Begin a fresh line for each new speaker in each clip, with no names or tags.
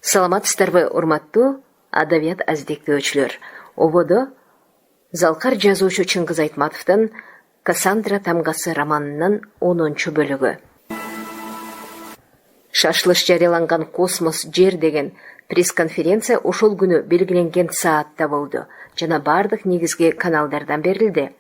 Саламатсыздарбы, урматтуу адабият аздектөөчүлөр. Ободо Залкар жазуучу Чыңгыз Айтматовдун Кассандра тамгасы романынын 10 бөлүгү. Шашлыш жарыяланган Космос Жер деген пресс-конференция ошол күнү белгиленген саатта болду жана бардык негизги каналдардан берилди.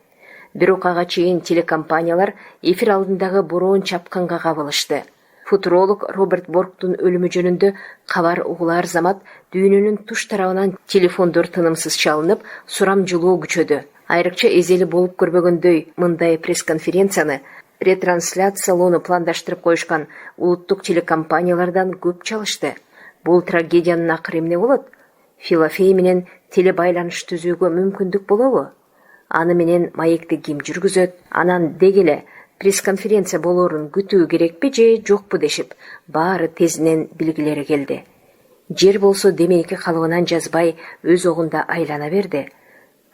Бирок ага чейин телекомпаниялар эфир алдындагы бороон чапканга кабылышты. Футуролог Роберт Борктун өлүмү жөнүндө кабар угулар замат дүйнөнүн туш тарабынан телефондор тынымсыз чалынып, сурамжылоо күчөдү. Айрыкча эзели болуп көрбөгөндөй мындай пресс-конференцияны ретрансляциялоону пландаштырып коюшкан улуттук телекомпаниялардан көп чалышты. Бул трагедиянын акыры эмне болот? Филофей менен телебайланыш түзүүгө мүмкүндүк болобу? Аны менен маекти ким жүргүзөт? Анан дегеле пресс-конференция болоорун күтүү керекпи же жокпу дешип, баары тезинен билгилери келди. Жер болсо демейки калыбынан жазбай өз огунда айлана берди.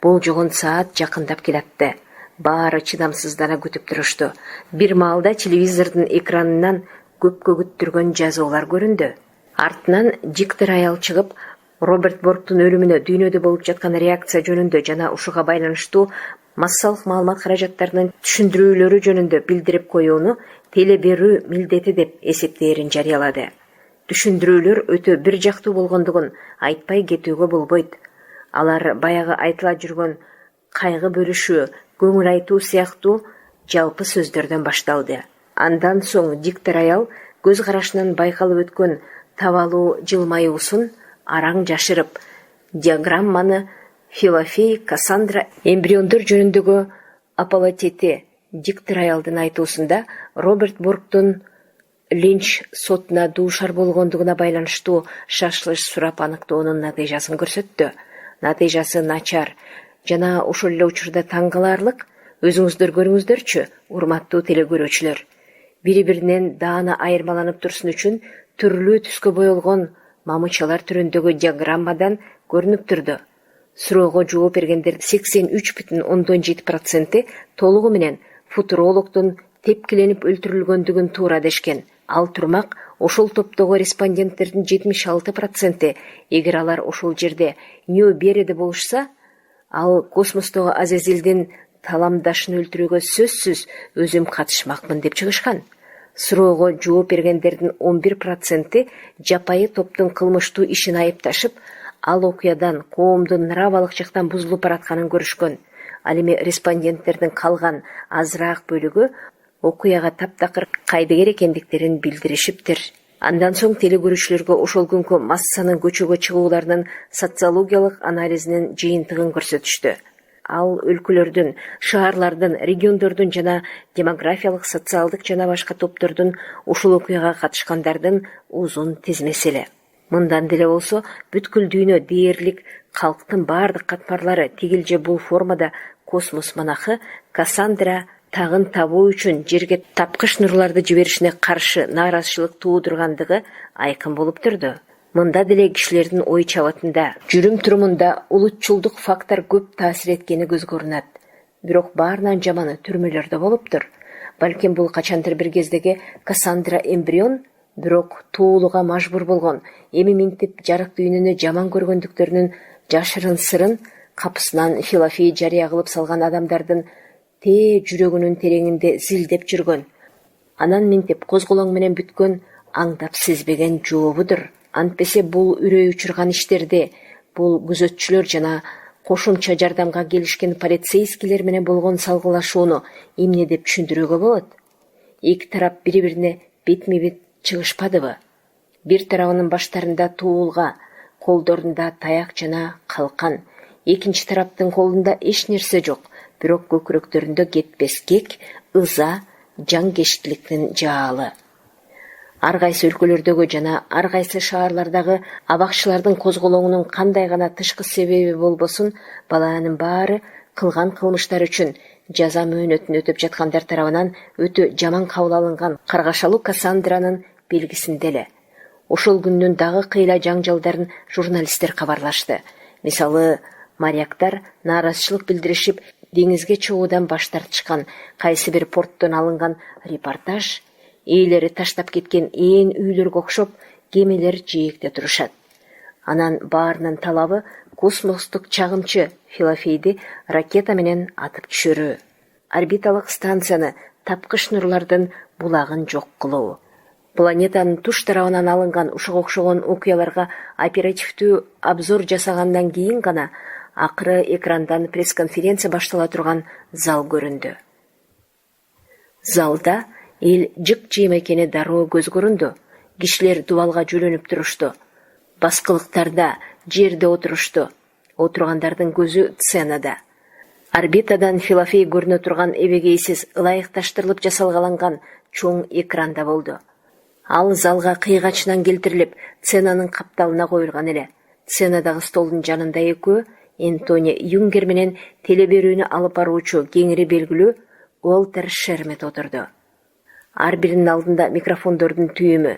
Болжогон саат жакындап келатты. Баары чыдамсыздана күтүп турушту. Бир маалда телевизордун экранынан көпкө күттүргөн жазуулар көрүндү. Артынан диктор аял чыгып, Роберт Борктун өлүмүнө дүйнөдө болуп жаткан реакция жөнүндө жана ушуга байланыштуу массалык маалымат каражаттарынын түшүндүрүүлөрү жөнүндө билдирип коюуну теле берүү милдети деп эсептээрин жарыялады. Түшүндүрүүлөр өтө бир жактуу болгондугун айтпай кетүүгө болбойт. Алар баягы айтыла жүргөн кайгы бөлүшүү, көңүл айтуу сыяктуу жалпы сөздөрдөн башталды. Андан соң диктор аял көз карашынан байкалып өткөн табалуу жылмаюусун араң жашырып, диаграмманы Филофей Кассандра эмбриондор жөнүндөгү апологети диктор аялдын айтуусунда Роберт Борктун Линч сотуна дуушар болгондугуна байланыштуу шашлыш сурап аныктоонун натыйжасын көрсөттү. Натыйжасы начар жана ошол эле учурда таң каларлык. Өзүңүздөр көрүңүздөрчү, урматтуу телекөрүүчүлөр. Бири-биринен даана айырмаланып турсун үчүн түрлүү түскө боелгон мамычалар түрүндөгү диаграммадан көрүнүп турду. Суроого жооп бергендер 83,7% толугу менен футурологдун тепкиленип өлтүрүлгөндүгүн туура дешкен. Ал турмак ошол топтогу респонденттердин 76%, эгер алар ошол жерде Нью Бериде болушса, ал космостогу Азазилдин таламдашын өлтүрүүгө сөзсүз өзүм катышмакмын деп чыгышкан. Суроого жооп бергендердин 11% жапайы топтун кылмыштуу ишин айыпташып, ал окуядан коомдун нравалык жактан бузулуп баратканын көрүшкөн. Ал эми респонденттердин калган азыраак бөлүгү окуяга таптакыр кайдыгер экендиктерин билдиришиптир. Андан соң телекөрүүчүлөргө ошол күнкү массанын көчөгө чыгууларынын социологиялык анализинин жыйынтыгын көрсөтүштү. Ал өлкөлөрдүн, шаарлардын, региондордун жана демографиялык, социалдык жана башка топтордун ушул окуяга катышкандардын узун тизмеси эле. Мындан деле болсо, бүткүл дүйнө дээрлик калктын бардык катмарлары тигил же бул формада космос монахы Кассандра тагын табуу үчүн жерге тапкыч нурларды жиберишине каршы нааразычылык туудургандыгы айкын болуп турду. Мында деле кишилердин ой чабатында, жүрүм-турумунда улутчулдук фактор көп таасир эткени көзгө көрүнөт. Бирок баарынан жаманы түрмөлөрдө болуптур. Балким бул качандыр бир кездеги Кассандра эмбрион, бирок туулууга мажбур болгон, эми минтип жарык дүйнөнү жаман көргөндүктөрүнүн жашырын сырын капысынан Филофей жарыя кылып салган адамдардын жүрөгүнүн тереңинде зилдеп жүргөн. Анан минтип козголоң менен бүткөн аңдап сезбеген жообудур. Антпесе бул үрөй учурган иштерди, бул күзөтчүлөр жана кошумча жардамга келишкен полицейскийлер менен болгон салгылашууну эмне деп түшүндүрүүгө болот? Эки тарап бири-бирине бетме-бет чыгышпадыбы? Бир тарабынын баштарында туулга, колдорунда таяк жана калкан. Экинчи тараптын колунда эч нерсе жок, бирок көкүрөктөрүндө кетпес кек, ыза, жаңкештиликтин жаалы. Ар кайсы өлкөлөрдөгү жана ар кайсы шаарлардагы абакчылардын козголоңунун кандай гана тышкы себеби болбосун, баланын баары кылган кылмыштары үчүн жаза мөөнөтүн өтөп жаткандар тарабынан өтө жаман кабыл алынган каргашалуу Кассандранын белгисинде эле. Ошол күндүн дагы кыйла жаңжалдарын журналисттер кабарлашты. Мисалы, моряктар нааразычылык билдиришип, деңизге чыгуудан баш тартышкан, кайсы бир порттон алынган репортаж ээлери таштап кеткен ээн үйлөргө окшоп кемелер жээкте турушат. Анан баарынын талабы космостук чагымчы Филофейди ракета менен атып түшүрүү. Орбиталык станцияны тапкыч нурлардын булагын жок кылуу. Планетанын туш тарабынан алынган ушуга окшогон окуяларга оперативдүү обзор жасагандан кийин гана акыры экрандан пресс-конференция баштала турган зал көрүндү. Залда эл жык-жыйым экени дароо көз көрүндү. Кишилер дубалга жөлөнүп турушту. Баскылыктарда, жерде отурушту. Отургандардын көзү сценада. Орбитадан Филофей көрүнө турган эбегейсиз ылайыкташтырылып жасалгаланган чоң экранда болду. Ал залга кыйгачынан келтирилип, сценанын капталына коюлган эле. Сценадагы столдун жанында экөө Энтони Юнгер менен телеберүүнү алып баруучу кеңири белгилүү Уолтер Шермет отурду. Ар биринин алдында микрофондордун түйүмү.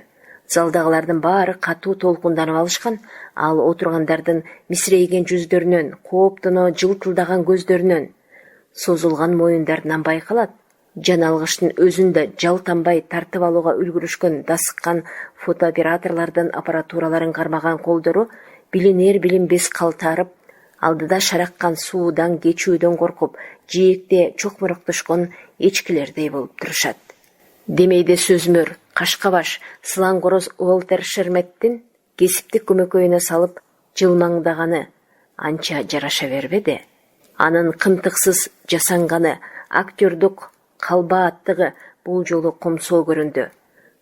Залдагылардын баары катуу толкунданып алышкан. Ал отургандардын мисирейген жүздөрүнөн, кооптоно жылтылдаган көздөрүнөн, созулган моюндарынан байкалат. Жан алгычтын өзүндө жалтанбай тартып алууга үлгүрүшкөн дасыккан фотооператорлордун аппаратураларын кармаган колдору билинер-билинбес калтарып, алдыда шараккан суудан кечүүдөн коркуп, жээкте чокмуруктушкон эчкилердей болуп турушат. Демейде сөзмөр, кашкабаш, сылаң короз Уолтер Шерметтин кесиптик көмөкөйүнө салып жылмаңдаганы анча жараша бербеди. Анын кымтыксыз жасанганы, актёрдук калбааттыгы бул жолу комсоо көрүндү.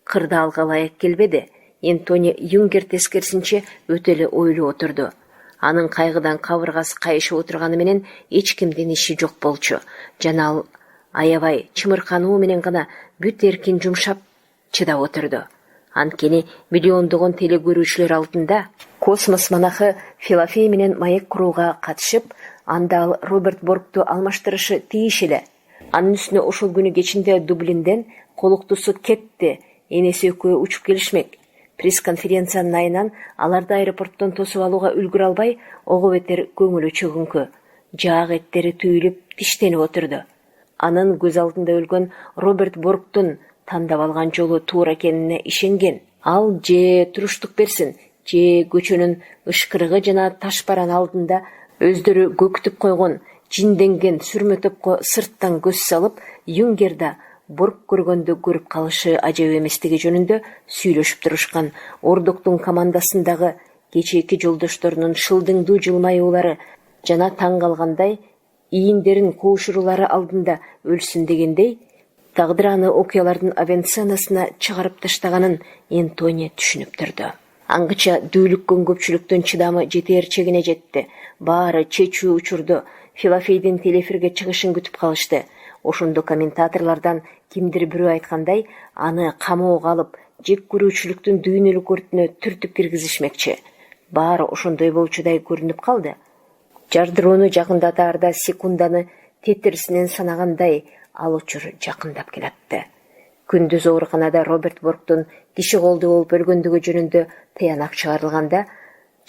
Кырдаалга ылайык келбеди. Энтони Юнгер тескерисинче өтө эле ойлуу отурду. Анын кайгыдан кабыргасы кайышып отурганы менен эч кимдин иши жок болчу. Жана ал аябай чымыркануу менен гана бүт эркин жумшап чыдап отурду. Анткени миллиондогон теле көрүүчүлөр алдында космос монахы Филофей менен маек курууга катышып, анда ал Роберт Боргту алмаштырышы тийиш эле. Анын үстүнө ошол күнү кечинде Дублинден колуктусу кетти, энеси экөө учуп келишмек. Пресс-конференциянын айынан аларды аэропорттон тосуп алууга үлгүрө албай, ого бетер көңүлү чөгүңкү. Жаак эттери түйүлүп, тиштенип отурду. Анын көз алдында өлгөн Роберт Боргтун тандап алган жолу туура экенине ишенген. Ал же туруштук берсин, же көчөнүн ышкырыгы жана ташбаран алдында өздөрү көктүп койгон жинденген сүрмө топко сырттан көз салып, Юнгерда Борг көргөндө көрүп калышы ажайып эместиги жөнүндө сүйлөшүп турушкан. Ордуктун командасындагы кечээки жолдошторунун шылдыңдуу жылмаюулары жана таң калгандай ийиндерин коушуруулары алдында өлсүн дегендей, тагдыр аны окуялардын авансценасына чыгарып таштаганын Энтони түшүнүп турду. Аңгыча дүүлүккөн көпчүлүктүн чыдамы жетер чегине жетти. Баары чечүү учурду Филофейдин телеэфирге чыгышын күтүп калышты. Ошондо комментаторлордон кимдир бирөө айткандай, аны камоого алып, жек көрүүчүлүктүн дүйнөлүк өртүнө түртүп киргизишмекчи. Баары ошондой болчудай көрүнүп калды. Жардырууну жакындатаарда секунданы тетирисинен санагандай ал учур жакындап келатты. Күндүз ооруканада Роберт Боргтун киши колду болуп өлгөндүгү жөнүндө тыянак чыгарылганда,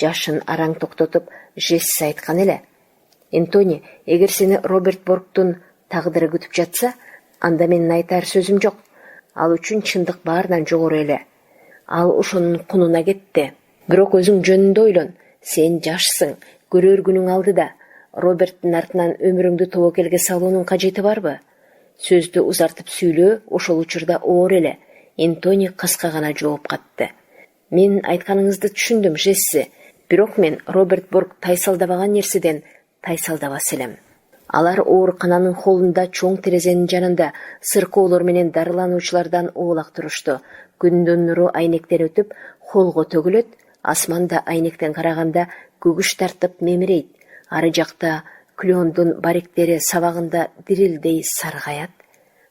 жашын араң токтотуп, жест айткан эле. Энтони, эгер сени Роберт Боргтун тагдыры күтүп жатса, анда менин айтар сөзүм жок. Ал үчүн чындык баарынан жогору эле. Ал ошонун кунуна кетти. Бирок өзүң жөнүндө ойлон. Сен жашсың, көрөр күнүң алдыда. Роберттин артынан өмүрүңдү тобокелге салуунун кажети барбы? Сөздү узартып сүйлөө ошол учурда оор эле. Энтони кыска гана жооп катты. Мен айтканыңызды түшүндүм, Жесси. Бирок мен Роберт Борг тайсалдабаган нерседен тайсалдабас элем. Алар оорукананын холлунда чоң терезенин жанында сыркоолор менен дарылануучулардан оолак турушту. Күндүн нуру айнектен өтүп, холго төгүлөт, асманда айнектен караганда көгүш тартып мемирейт. Ары жакта клёндун баректери сабагында дирилдей саргаят.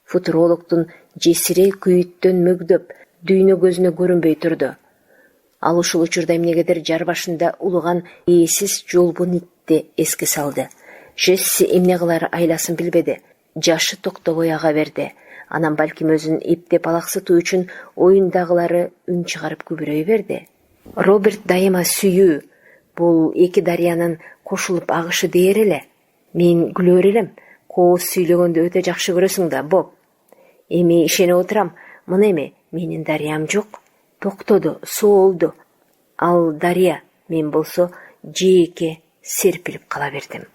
Футурологдун жесире күйүттөн мөгдөп, дүйнө көзүнө көрүнбөй турду. Ал ушул учурда эмнегедир жар башында улуган ээсиз жолбун итти эске салды. Жесси эмне кылар айласын билбеди. Жашы токтобой ага берди. Анан балким өзүн эптеп алаксытуу үчүн оюндагылары үн чыгарып күбүрөй берди. Роберт дайыма сүйүү, бул эки дарыянын кошулуп агышы дээр эле. Мен күлөр элем. Кооз сүйлөгөндө өтө жакшы көрөсүң да, Боб. Эми ишенип отурам, мына эми менин дарыям жок. Токтоду, соолду. Ал дарыя мен болсо жээкке серпилип кала бердим.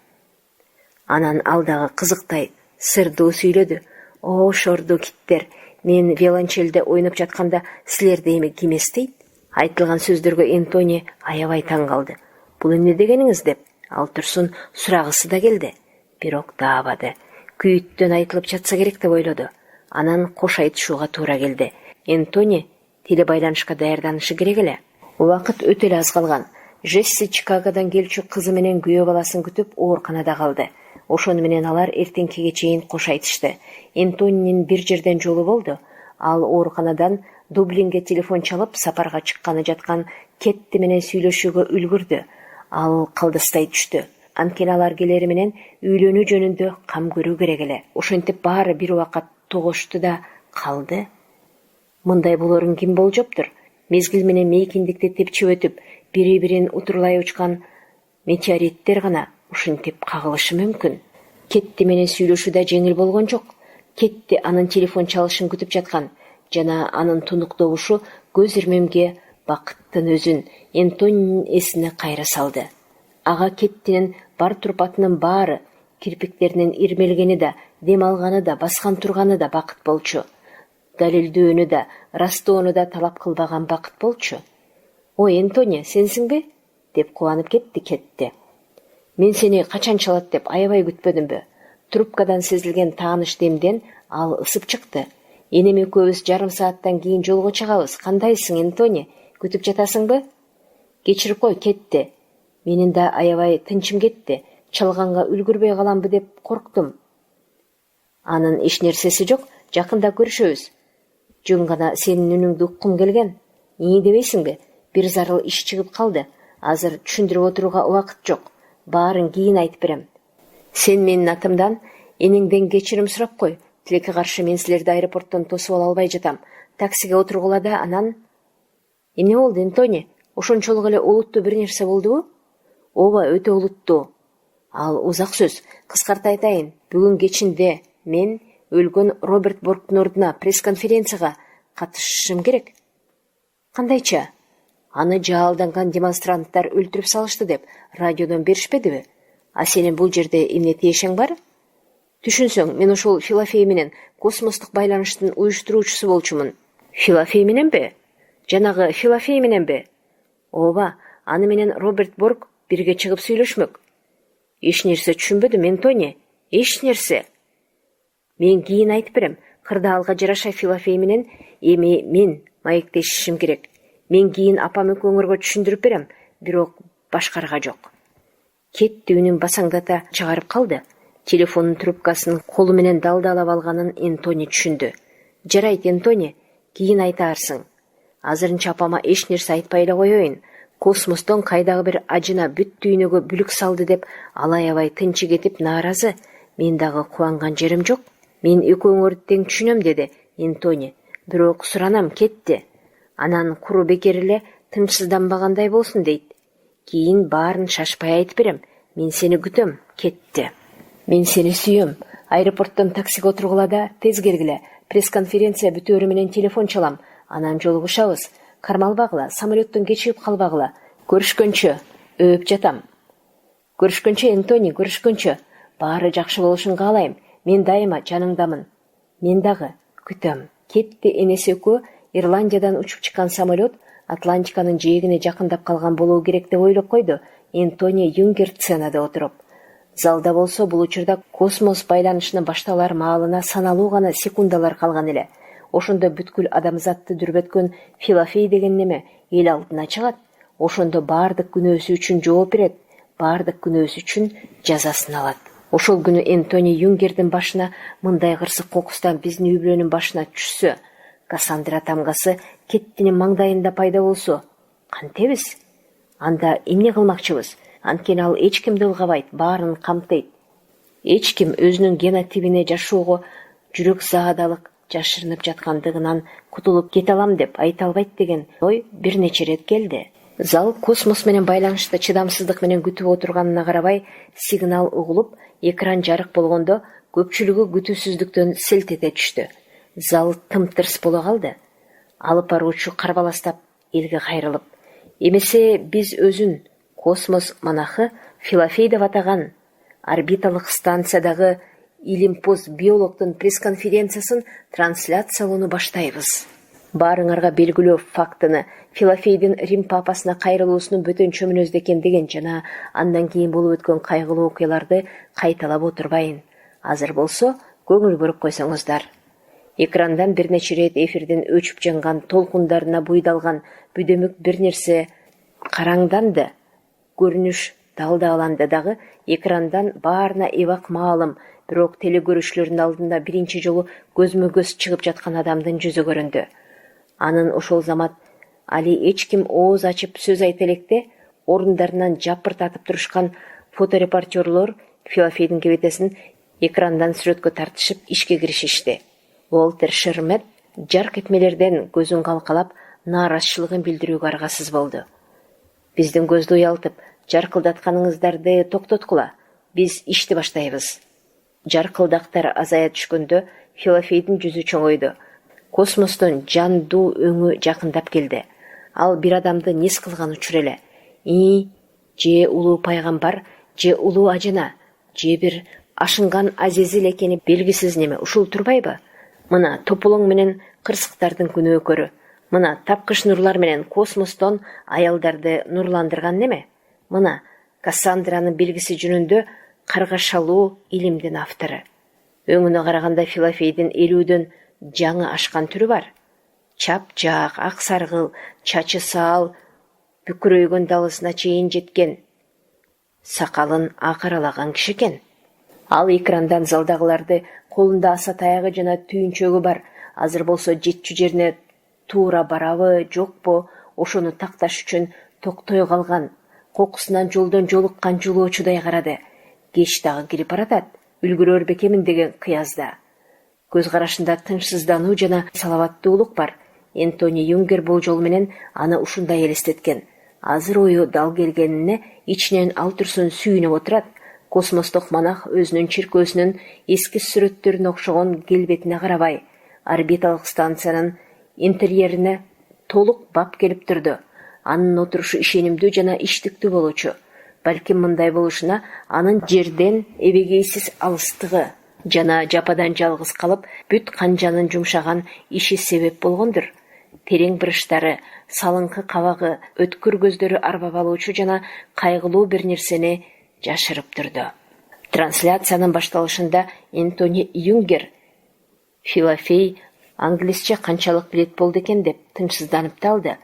Анан алдагы кызыктай сырдуу сүйлөдү. О, шорду киттер, мен виолончелде ойноп жатканда силерди эми ким эстейт? Айтылган сөздөргө Энтони аябай таң калды. Бул эмне дегениңиз деп, ал турсун сурагысы да келди. Бирок даабады. Күйүттөн айтылып жатса керек деп ойлоду. Анан кош айтышууга туура келди. Энтони телебайланышка даярданышы керек эле. Убакыт өтө эле аз калган. Жесси Чикагодан келчү кызы менен күйөө баласын күтүп ооруканада калды. Ошону менен алар эртеңкиге чейин кош айтышты. Энтонинин бир жерден жолу болду. Ал ооруканадан Дублинге телефон чалып, сапарга чыкканы жаткан Кетти менен сүйлөшүүгө үлгүрдү. Ал калдыстай түштү. Анткени алар келери менен үйлөнүү жөнүндө кам көрүү керек эле. Ошентип баары бир убакыт тогошту да калды. Мындай болорун ким болжоптур? Мезгил менен мейкиндикти тепчип өтүп, бири-бирин утурлай учкан метеориттер гана ушинтип кагылышы мүмкүн. Кетти менен сүйлөшүү да жеңил болгон жок. Кетти анын телефон чалышын күтүп жаткан жана анын тунуктогушу көз ирмемге бакыттын өзүн Энтонинин эсине кайра салды. Ага Кеттинин бар турпатынын баары, кирпиктеринин ирмелгени да, дем алганы да, баскан турганы да бакыт болчу. Далилдөөнү да, растоону да талап кылбаган бакыт болчу. Ой, Энтони, сенсиңби? Деп кубанып кетти Кетти. Мен сени качан чалат деп аябай күтпөдүмбү? Трубкадан сезилген тааныш демден ал ысып чыкты. Энем экөөбүз жарым сааттан кийин жолго чыгабыз. Кандайсың, Энтони? Күтүп жатасыңбы? Кечирип кой, Кетти. Менин да аябай тынчым кетти. Чалганга үлгүрбөй каламбы деп корктум. Анын эч нерсеси жок, жакында көрүшөбүз. Жөн гана сенин үнүңдү уккум келген. Эмне дебейсиңби? Бир зарыл иш чыгып калды. Азыр түшүндүрүп отурууга убакыт жок. Баарын кийин айтып берем. Сен менин атымдан энеңден кечирим сурап кой. Тилекке каршы мен силерди аэропорттон тосуп ала албай жатам. Таксиге отургула да анан... Эмне болду, Энтони? Ошончолук эле олуттуу бир нерсе болдубу? Ооба, өтө олуттуу. Ал узак сөз. Кыскарта айтайын. Бүгүн кечинде мен өлгөн Роберт Борктун ордуна пресс-конференцияга катышышым керек. Кандайча? Аны жаалданган демонстранттар өлтүрүп салышты деп радиодон беришпедиби? А сенин бул жерде эмне тиешең бар? Түшүнсөң, мен ошол Филофей менен космостук байланыштын уюштуруучусу болчумун. Филофей мененби? Жанагы Филофей мененби? Ооба, аны менен Роберт Борг бирге чыгып сүйлөшмөк. Эч нерсе түшүнбөдүм, Энтони. Эч нерсе. Мен кийин айтып берем. Кырдаалга жараша Филофей менен эми мен маектешишим керек. Мен кийин апам экөөңөргө түшүндүрүп берем, бирок башкарга жок. Кетти үнүн басаңдата чыгарып калды. Телефонун трубкасын колу менен далдалап алганын Энтони түшүндү. Жарайт, Энтони, кийин айтаарсың. Азырынча апама эч нерсе айтпай эле коеюн. Космостон кайдагы бир ажына бүт дүйнөгө бүлүк салды деп ал аябай тынчы кетип нааразы. Мен дагы кубанган жерим жок. Мен экөөңөрдү тең түшүнөм, деди Энтони. Бирок суранам, Кетти. Анан куру бекер эле тынчсызданбагандай болсун дейт. Кийин баарын шашпай айтып берем. Мен сени күтөм, Кетти. Мен сени сүйөм. Аэропорттон таксиге отургула да тез келгиле. Пресс-конференция бүтөөрү менен телефон чалам. Анан жолугушабыз. Кармалбагыла, самолеттон кечирип калбагыла. Көрүшкөнчө, өөп жатам. Көрүшкөнчө, Энтони, көрүшкөнчө. Баары жакшы болушун каалайм. Мен дайыма жаныңдамын. Мен дагы күтөм. Кетти энеси экөө Ирландиядан учуп чыккан самолет Атлантиканын жээгине жакындап калган болуу керек деп ойлоп койду Энтони Юнгер сценада отуруп. Залда болсо бул учурда космос байланышынын башталар маалына саналуу гана секундалар калган эле. Ошондо бүткүл адамзатты дүрбөткөн Филофей деген неме эл алдына чыгат. Ошондо баардык күнөөсү үчүн жооп берет, баардык күнөөсү үчүн жазасын алат. Ошол күнү Энтони Юнгердин башына мындай кырсык кокустан биздин үй-бүлөнүн башына түшсө, Кассандра тамгасы Кеттинин маңдайында пайда болсо, кантебиз? Анда эмне кылмакчыбыз? Анткени ал эч кимди ылгабайт, баарын камтыйт. Эч ким өзүнүн генотипине жашоого жүрөк заадалык жашырынып жаткандыгынан кутулуп кете алам деп айта албайт деген ой бир нече рет келди. Зал космос менен байланышта чыдамсыздык менен күтүп отурганына карабай сигнал угулуп, экран жарык болгондо көпчүлүгү күтүүсүздүктөн селт эте түштү. Зал тым-тырс боло калды. Алып баруучу карбаластап элге кайрылып, Эмесе биз өзүн космос монахы Филофей деп атаган орбиталык станциядагы Илимпоз биологдун пресс-конференциясын трансляциялоону баштайбыз. Баарыңарга белгилүү фактыны Филофейдин Рим папасына кайрылуусунун бөтөнчө мүнөздө экендигин жана андан кийин болуп өткөн кайгылуу окуяларды кайталап отурбайын. Азыр болсо көңүл буруп койсоңуздар. Экрандан бир нече ирет эфирдин өчүп жанган толкундарына буйдалган бүдөмүк бир нерсе караңданды. Көрүнүш далдааланды дагы экрандан баарына эбак маалым, бирок телекөрүүчүлөрдүн алдында биринчи жолу көзмө көз чыгып жаткан адамдын жүзү көрүндү. Анын ошол замат али эч ким ооз ачып сөз айта электе орундарынан жапыртатып турушкан фоторепортерлор Филофейдин кебетесин экрандан сүрөткө тартышып ишке киришишти. Уолтер Шермет жарк этмелерден көзүн калкалап нааразычылыгын билдирүүгө аргасыз болду. Биздин көздү уялтып, жаркылдатканыңыздарды токтоткула. Биз ишти баштайбыз. Жаркылдактар азая түшкөндө Филофейдин жүзү чоңойду. Космостон жандуу өңү жакындап келди. Ал бир адамды низ кылган учур эле. Же улуу пайгамбар, же улуу ажына, же бир ашынган азизил экени белгисиз неме ушул турбайбы? Мына тополоң менен кырсыктардын күнөөкөрү. Мына тапкыч нурлар менен космостон аялдарды нурландырган неме? Мына Кассандранын белгиси жөнүндө каргашалуу илимдин автору. Өңүнө караганда Филофейдин 50дөн жаңы ашкан түрү бар. Чап-жаак, ак саргыл, чачы саал, бүкүрөйгөн далысына чейин жеткен. Сакалын акаралаган киши экен. Ал экрандан залдагыларды колунда аса таягы жана түйүнчөгү бар. Азыр болсо жетчү жерине туура барабы, жокпу, ошону такташ үчүн токтой калган. Кокусунан жолдон жолуккан жолоочудай карады. Кеч дагы кирип баратат, үлгүрөр бекемин деген кыязда. Көз карашында тынчсыздануу жана салаваттуулук бар. Энтони Юнгер болжол менен аны ушундай элестеткен. Азыр ою дал келгенине ичинен ал турсун сүйүнүп отурат. Космостук монах өзүнүн чиркөөсүнүн эски сүрөттөрүнө окшогон келбетине карабай, орбиталык станциянын интерьерине толук бап келип турду. Анын отурушу ишенимдүү жана иштиктүү болчу. Балким мындай болушуна анын жерден эбегейсиз алыстыгы жана жападан жалгыз калып бүт канжанын жумшаган иши себеп болгондур. Терең бырыштары, салыңкы кабагы, өткүр көздөрү арбап алуучу жана кайгылуу бир нерсени жашырып турду. Трансляциянын башталышында Энтони Юнгер Филофей англисче канчалык билет болду экен деп тынчсызданып талды.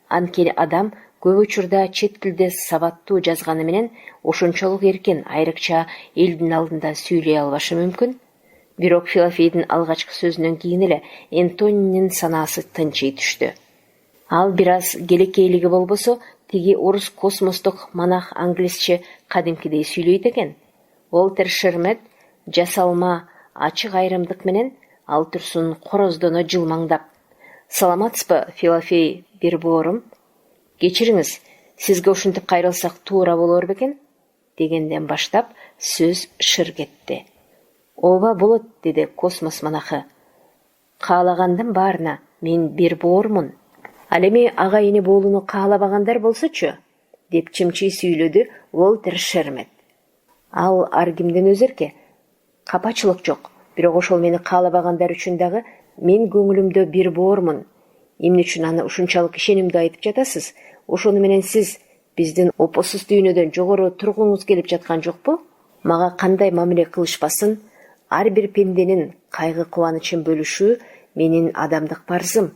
Анткени адам көп учурда чет тилде сабаттуу жазганы менен ошончолук эркин, айрыкча элдин алдында сүйлөй албашы мүмкүн. Бирок Филофейдин алгачкы сөзүнөн кийин эле Энтонинин санаасы тынчый түштү. Ал бир аз келекейлиги болбосо, тиги орус космостук монах англисче кадимкидей сүйлөйт экен. Уолтер Шермет жасалма ачык айрымдык менен ал турсун короздоно жылмаңдап: "Саламатсызбы, Филофей бир боорум? Кечириңиз, сизге ушинтип кайрылсак туура болор бекен?" дегенден баштап сөз шыр кетти. "Ооба болот", деди космос монахы. "Каалагандын баарына мен бир боормун. Ал эми ага эне болууну каалабагандар болсочу?" деп чымчый сүйлөдү Уолтер Шермет. "Ал ар кимдин өз эрки. Капачылык жок. Бирок ошол мени каалабагандар үчүн дагы мен көңүлүмдө бир боормун. Эмне үчүн аны ушунчалык ишенимдүү айтып жатасыз? Ошону менен сиз биздин опосуз дүйнөдөн жогору тургуңуз келип жаткан жокпу? Мага кандай мамиле кылышпасын, ар бир пенденин кайгы кубанычын бөлүшүү менин адамдык парзым.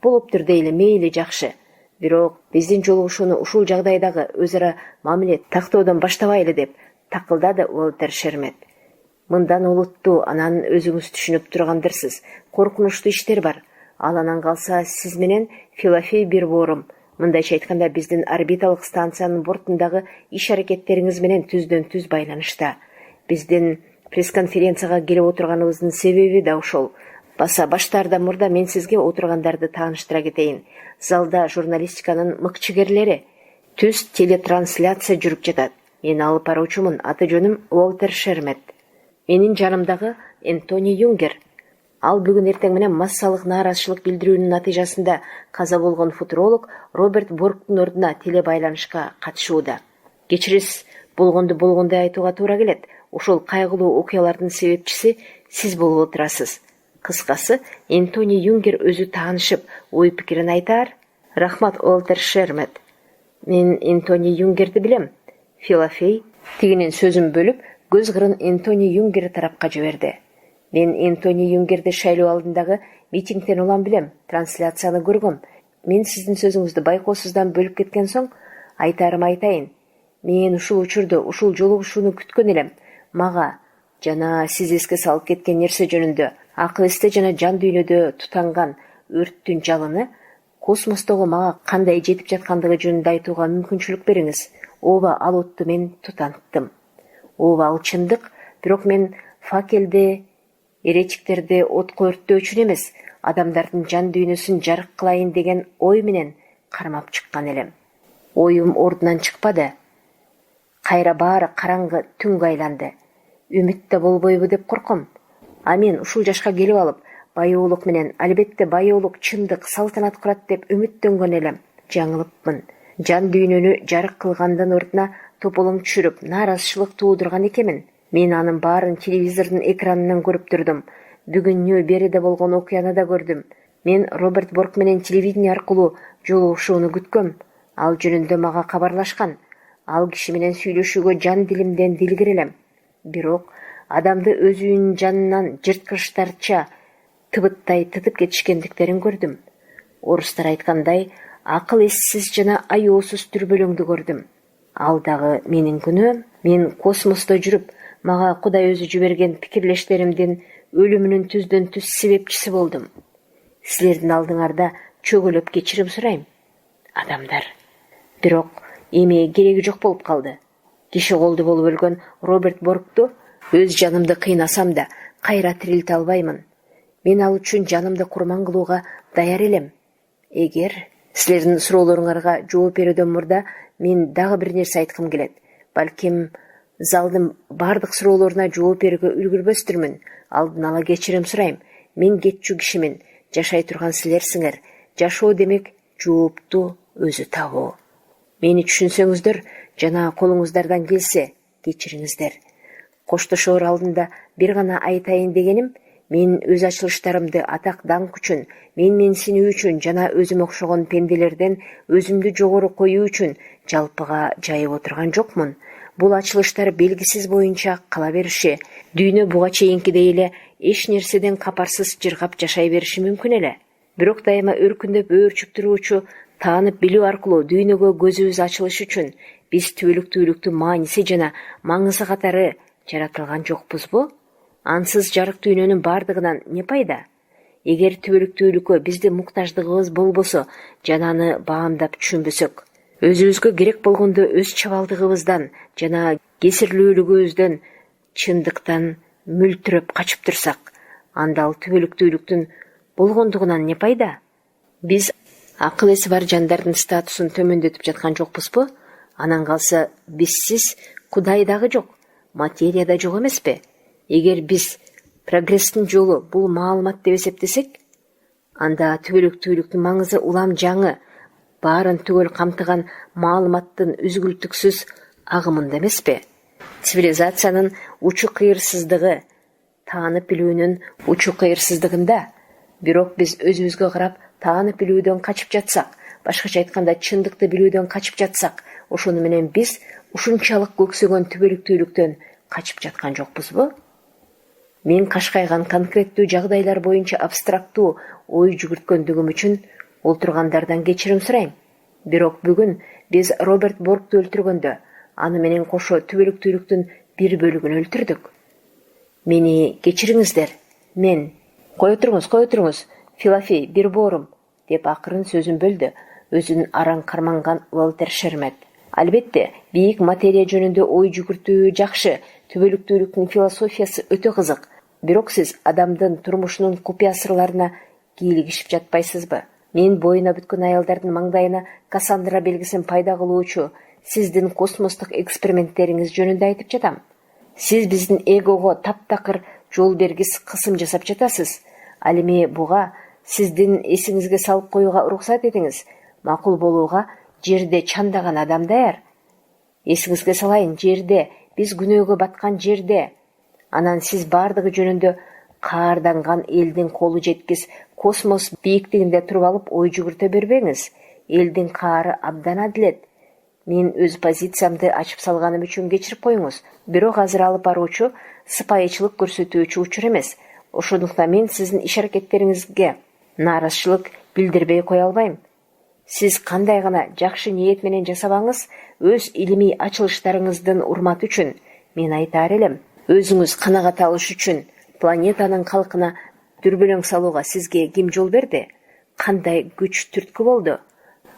Болуптур дейли, мейли, жакшы. Бирок биздин жолугушууну ушул жагдайдагы өз ара мамиле тактоодон баштабайлы", деп такылдады Уолтер Шермет. "Мындан олуттуу, анан өзүңүз түшүнүп тургандырсыз, коркунучтуу иштер бар. Ал анан калса сиз менен Филофей бир боорум. Мындайча айтканда, биздин орбиталык станциянын бортундагы иш-аракеттериңиз менен түздөн түз байланышта. Биздин пресс-конференцияга келип отурганыбыздын себеби да ошол. Баса баштаардан мурда мен сизге отургандарды тааныштыра кетейин. Залда журналистиканын мыкчыгерлери. Түз телетрансляция жүрүп жатат. Мен алып баруучумун, аты жөнүм Уолтер Шермет. Менин жанымдагы Энтони Юнгер. Ал бүгүн эртең менен массалык нааразычылык билдирүүнүн натыйжасында каза болгон футуролог Роберт Борктун ордуна телебайланышка катышууда. Кечиресиз, болгондой айтууга туура келет. Ошол кайгылуу окуялардын себепчиси сиз болуп отурасыз. Кыскасы, Энтони Юнгер өзү таанышып, ой пикирин айтаар. Рахмат, Уолтер Шермет. Мен Энтони Юнгерди билем. Филофей тигинин сөзүн бөлүп, көз кырын Энтони Юнгер тарапка жиберди. Мен Энтони Юнгерди шайлоо алдындагы митингден улам билем, трансляцияны көргөм. Мен сиздин сөзүңүздү байкоосуздан бөлүп кеткен соң, айтарым айтайын. Мен ушул учурду, ушул жолугушууну күткөн элем. Мага жана сиз эске салып кеткен нерсе жөнүндө, акыл эсте жана жан дүйнөдө тутанган өрттүн жалыны космостогу мага кандай жетип жаткандыгы жөнүндө айтууга мүмкүнчүлүк бериңиз. Ооба, ал отту мен тутанттым. Ооба, ал чындык, бирок мен факелди, эретиктерди отко өрттөө үчүн эмес, адамдардын жан дүйнөсүн жарык кылайын деген ой менен кармап чыккан элем. Оюм ордунан чыкпады. Кайра баары караңгы түнгө айланды. Үмүт да болбойбу деп корком. А мен ушул жашка келип алып, баyooluk менен, албетте баyooluk чындык, салтанат курат деп үмүттөнгөн элем. Жаңылыпмын. Жан дүйнөнү жарык кылгандан ордуна тополоң түшүрүп, нааразычылык туудурган экенмин. Мен анын баарын телевизордун экранынан көрүп турдум. Бүгүнү бериде болгон окуяны да көрдүм. Мен Роберт Борк менен телевидение аркылуу жолугушууну күткөм. Ал жөнүндө мага кабарлашкан. Ал киши менен сүйлөшүүгө жан дилимден дилгир элем. Бирок адамды өзүнүн жанынан жырткычтарча тыбыттай тытып кетишкендиктерин көрдүм. Орустар айткандай, акыл эссиз жана аяосуз түрбөлөңдү көрдүм. Ал дагы менин күнөөм. Мен космосто жүрүп, мага Кудай өзү жиберген пикирлештеримдин өлүмүнүн түздөн түз себепчиси болдум. Силердин алдыңарда чөгөлөп кечирим сурайм, адамдар. Бирок эми кереги жок болуп калды. Киши колду болуп өлгөн Роберт Боркту өз жанымды кыйнасам да кайра тирилте албаймын. Мен ал үчүн жанымды курман кылууга даяр элем. Эгер силердин суроолоруңарга жооп берүүдөн мурда мен дагы бир нерсе айткым келет. Балким залдын бардык суроолоруна жооп берүүгө үлгүрбөстүрмүн. Алдын ала кечирим сурайм. Мен кетчү кишимин, жашай турган силерсиңер. Жашоо демек жоопту өзү табуу. Мени түшүнсөңүздөр жана колуңуздардан келсе, кечириңиздер. Коштошоор алдында бир гана айтайын дегеним, мен өз ачылыштарымды атак даңк үчүн, мен менсинүү үчүн жана өзүмө окшогон пенделерден өзүмдү жогору коюу үчүн жалпыга жайып отурган жокмун. Бул ачылыштар белгисиз боюнча кала бериши, дүйнө буга чейинкидей эле эч нерседен капарсыз жыргап жашай бериши мүмкүн эле. Бирок дайыма өркүндөп өөрчүп туруучу таанып билүү аркылуу дүйнөгө көзүбүз ачылышы үчүн биз түбөлүктүүлүктүн мааниси жана маңызы катары жаратылган жокпузбу? Ансыз жарык дүйнөнүн бардыгынан не пайда? Эгер түбөлүктүүлүккө биздин муктаждыгыбыз болбосо жана аны баамдап түшүнбөсөк, өзүбүзгө керек болгондо өз чабалдыгыбыздан жана кесирлүүлүгүбүздөн чындыктан мүлтүрөп качып турсак, анда ал түбөлүктүүлүктүн болгондугунан не пайда? Биз акыл эси бар жандардын статусун төмөндөтүп жаткан жокпузбу? Анан калса бизсиз Кудай дагы жок, материя да жок эмеспи? Эгер биз прогресстин жолу бул маалымат деп эсептесек, анда түбөлүктүүлүктүн маңызы улам жаңы, баарын түгөл камтыган маалыматтын үзгүлтүксүз агымында эмеспи? Цивилизациянын учу кыйырсыздыгы, таанып билүүнүн учу кыйырсыздыгында. Бирок биз өзүбүзгө карап таанып билүүдөн качып жатсак, башкача айтканда чындыкты билүүдөн качып жатсак, ошону менен биз ушунчалык көксөгөн түбөлүктүүлүктөн качып жаткан жокпузбу? Мен кашкайган конкреттүү жагдайлар боюнча абстрактуу ой жүгүрткөндүгүм үчүн олтургандардан кечирим сурайм. Бирок бүгүн биз Роберт Боркту өлтүргөндө, аны менен кошо түбөлүктүүлүктүн бир бөлүгүн өлтүрдүк. Мени кечириңиздер. Мен кое туруңуз, Филофей, бир боорум, деп акырын сөзүн бөлдү, өзүн араң карманган Уолтер Шермет. Албетте, бийик материя жөнүндө ой жүгүртүү жакшы, түбөлүктүүлүктүн философиясы өтө кызык. Бирок сиз адамдын турмушунун купуя сырларына кийлигишип жатпайсызбы? Мен боюна бүткөн аялдардын маңдайына Кассандра белгисин пайда кылуучу сиздин космостук эксперименттериңиз жөнүндө айтып жатам. Сиз биздин эгого таптакыр жол бергис кысым жасап жатасыз. Ал эми буга сиздин эсиңизге салып коюуга уруксат этиңиз. Макул болууга жерде чандаган адам даяр. Эсиңизге салайын, жерде, биз күнөөгө баткан жерде. Анан сиз бардыгы жөнүндө каарданган элдин колу жеткис космос бийиктигинде туруп алып ой жүгүртө бербеңиз. Элдин каары абдан адилет. Мен өз позициямды ачып салганым үчүн кечирип коюңуз. Бирок азыр алып баруучу сыпайычылык көрсөтүүчү учур эмес. Ошондуктан мен сиздин иш-аракеттериңизге нааразычылык билдирбей кое албайм. Сиз кандай гана жакшы ниет менен жасабаңыз, өз илимий ачылыштарыңыздын урматы үчүн мен айтаар элем. Өзүңүз канагат алыш үчүн планетанын калкына дүрбөлөң салууга сизге ким жол берди? Кандай күч түрткү болду?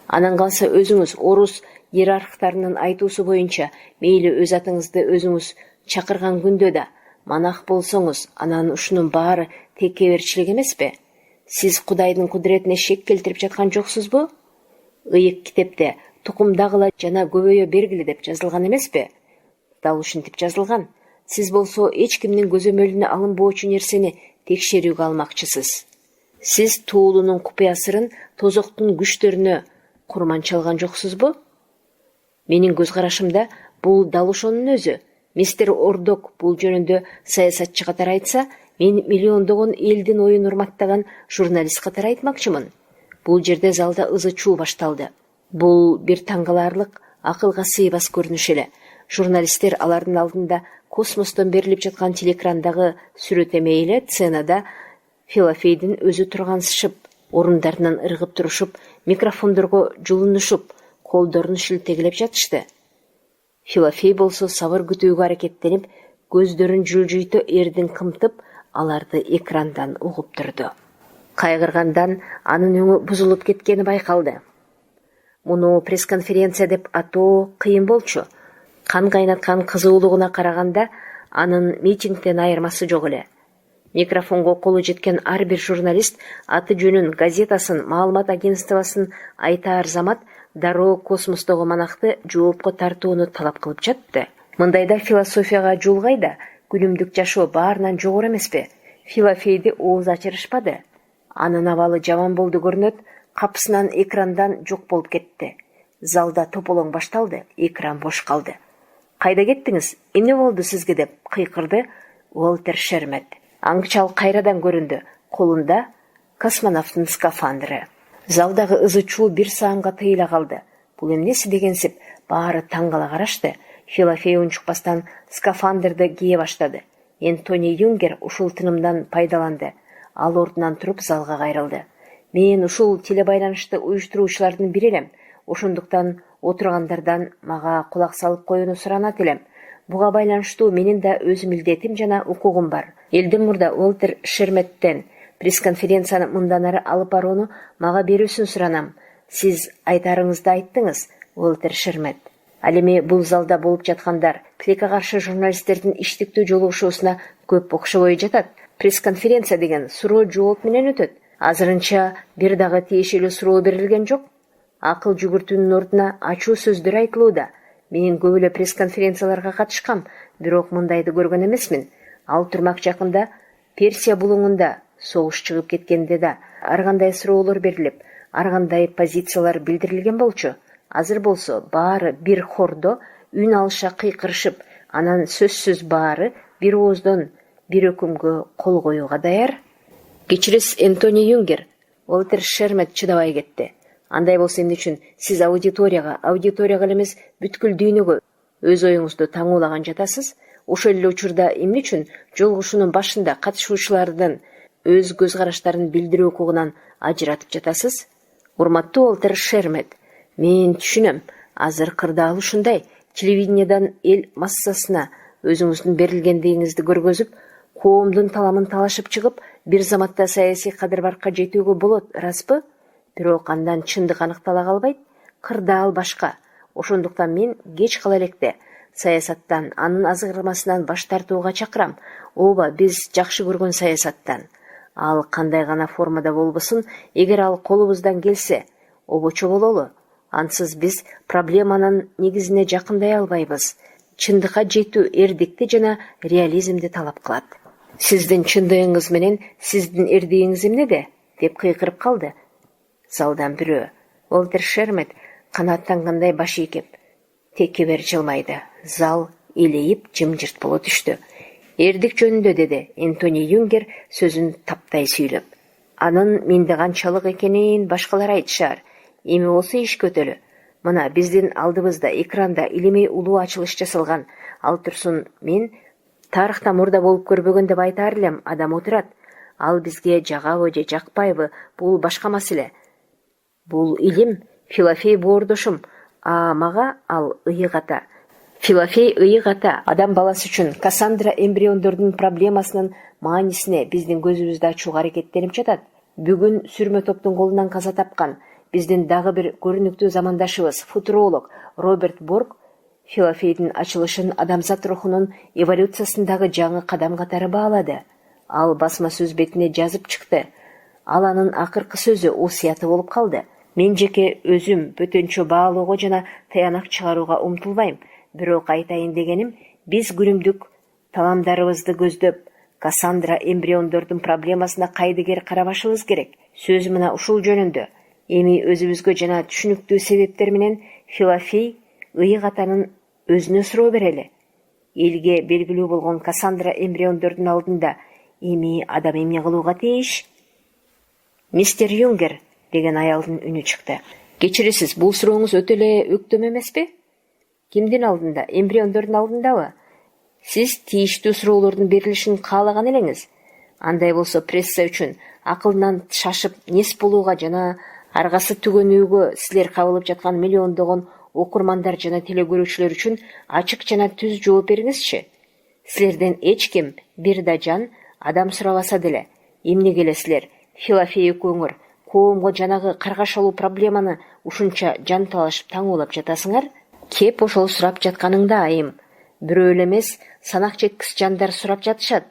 Анан калса өзүңүз орус иерархтарынын айтуусу боюнча мейли өз атыңызды өзүңүз чакырган күндө да манах болсоңуз, анан ушунун баары текеберчилик эмеспи? Сиз Кудайдын кудуретине шек келтирип жаткан жоксузбу? Ыйык китепте тукумдагыла жана көбөйө бергиле деп жазылган эмеспи? Дал ушинтип жазылган. Сиз болсо эч кимдин көзөмөлүнө алынбоочу нерсени текшерүүгө алмакчысыз. Сиз туулунун купуясырын тозоктун күчтөрүнө курман чалган жоксузбу? Менин көз карашымда бул дал ошонун өзү. Мистер Ордок бул жөнүндө саясатчы катары айтса, мен миллиондогон элдин оюн урматтаган журналист катары айтмакчымын. Бул жерде залда ызы-чуу башталды. Бул бир таң каларлык, акылга сыйбас көрүнүш эле. Журналисттер алардын алдында космостон берилип жаткан телеэкрандагы сүрөт эме эле сценада Филофейдин өзү тургансышып, орундарынан ыргып турушуп, микрофондорго жулунушуп, колдорун шилтегилеп жатышты. Филофей болсо сабыр күтүүгө аракеттенип, көздөрүн жылжыйто эрдин кымтып, аларды экрандан угуп турду. Кайгыргандан анын өңү бузулуп кеткени байкалды. Муну пресс-конференция деп атоо кыйын болчу. Кан кайнаткан кызуулугуна караганда анын митингден айырмасы жок эле. Микрофонго колу жеткен ар бир журналист аты жөнүн, газетасын, маалымат агентствосын айтаар замат дароо космостогу манакты жоопко тартууну талап кылып жатты. Мындайда философияга жол кайда? Күнүмдүк жашоо баарынан жогору эмеспи? Филофейди ооз ачырышпады. Анын абалы жаман болду көрүнөт, капысынан экрандан жок болуп кетти. Залда тополоң башталды, экран бош калды. Кайда кеттиңиз? Эмне болду сизге деп кыйкырды Уолтер Шермет. Аңчал кайрадан көрүндү, колунда космонавттын скафандры. Залдагы ызы-чуу бир саамга тыйыла калды. Бул эмнеси дегенсип, баары таң кала карашты. Филофей унчукпастан скафандрды кие баштады. Энтони Юнгер ушул тынымдан пайдаланды. Ал ордунан туруп залга кайрылды. Мен ушул телебайланышты уюштуруучулардын бири элем. Ошондуктан отургандардан мага кулак салып коюуну суранат элем. Буга байланыштуу менин да өз милдетим жана укугум бар. Элдин мурда Уолтер Шерметтен пресс-конференцияны мындан ары алып барууну мага берүүсүн суранам. Сиз айтарыңызды айттыңыз, Уолтер Шермет. Ал эми бул залда болуп жаткандар тилекке каршы журналисттердин иштиктүү жолугушуусуна көп окшобой жатат. Пресс-конференция деген суроо жооп менен өтөт. Азырынча бир дагы тиешелүү суроо берилген жок. Акыл жүгүртүүнүн ордуна ачуу сөздөр айтылууда. Мен көп эле пресс-конференцияларга катышкам, бирок мындайды көргөн эмесмин. Ал турмак жакында Персия булуңунда согуш чыгып кеткенде да ар кандай суроолор берилип, ар кандай позициялар билдирилген болчу. Азыр болсо баары бир хордо үн алыша кыйкырышып, анан сөзсүз баары бир ооздон бир өкүмгө кол коюуга даяр. Кечириз Энтони Юнгер, Уолтер Шермет чыдабай кетти. Андай болсо эмне үчүн сиз аудиторияга эле эмес бүткүл дүйнөгө өз оюңузду таңуулаган жатасыз? Ошол эле учурда эмне үчүн жолугушуунун башында катышуучулардын өз көз караштарын билдирүү укугунан ажыратып жатасыз? Урматтуу Уолтер Шермет, мен түшүнөм. Азыр кырдаал ушундай. Телевидениедан эл массасына өзүңүздүн берилгендигиңизди көргөзүп, коомдун таламын талашып чыгып, бир заматта саясий кадыр-баркка жетүүгө болот, ыраспы? Бирок андан чындык аныктала калбайт. Кырдаал башка. Ошондуктан мен кеч кала электе саясаттан, анын азгырмасынан баш тартууга чакырам. Ооба, биз жакшы көргөн саясаттан. Ал кандай гана формада болбосун, эгер ал колубуздан келсе, обочо бололу. Ансыз биз проблеманын негизине жакындай албайбыз. Чындыкка жетүү эрдикти жана реализмди талап кылат. Сиздин чындыгыңыз менен сиздин эрдигиңиз эмнеде? Деп кыйкырып калды. Залдан бирөө. Уолтер Шермет канааттангандай баш ийкеп, текебер жылмайды. Зал илейип жымжырт боло түштү. Эрдик жөнүндө, деди Энтони Юнгер сөзүн таптай сүйлөп. Анын менде канчалык экенин башкалар айтышар. Эми болсо иш көтөлү. Мына биздин алдыбызда экранда илимей улуу ачылыш жасалган. Ал турсун мен тарыхта мурда болуп көрбөгөн деп айтаар элем адам отурат. Ал бизге жагабы же жакпайбы, бул башка маселе. Бул илим, Филофей боордошум, а мага ал ыйык ата. Филофей ыйык ата адам баласы үчүн Кассандра эмбриондордун проблемасынын маанисине биздин көзүбүздү ачууга аракеттенип жатат. Бүгүн сүрмө топтун колунан каза тапкан биздин дагы бир көрүнүктүү замандашыбыз, футуролог Роберт Борг Филофейдин ачылышын адамзат рухунун эволюциясындагы жаңы кадам катары баалады. Ал басма сөз бетине жазып чыкты. Ал анын акыркы сөзү осуяты болуп калды. Мен жеке өзүм бөтөнчө баалоого жана таянак чыгарууга умтулбайм. Бирок айтайын дегеним, биз күнүмдүк таламдарыбызды көздөп, Кассандра эмбриондордун проблемасына кайдыгер карабашыбыз керек. Сөз мына ушул жөнүндө. Эми өзүбүзгө жана түшүнүктүү себептер менен Филофей ыйык атанын өзүнө суроо берели. Элге белгилүү болгон Кассандра эмбриондордун алдында эми адам эмне кылууга тийиш? Мистер Юнгер, деген аялдын үнү чыкты. Кечиресиз, бул сурооңуз өтө эле өктөм эмеспи? Кимдин алдында? Эмбриондордун алдындабы? Сиз тийиштүү суроолордун берилишин каалаган элеңиз. Андай болсо пресса үчүн акылынан шашып нес болууга жана аргасы түгөнүүгө силер кабылып жаткан миллиондогон окурмандар жана телекөрүүчүлөр үчүн ачык жана түз жооп бериңизчи. Силерден эч ким бир да жан адам сурабаса деле, эмнеге эле силер Филофей экөөңөр коомго жанагы каргашалуу проблеманы ушунча жан талашып таңуулап жатасыңар? Кеп ошол сурап жатканыңда айым. Бирөө эле эмес, санак жеткис жандар сурап жатышат.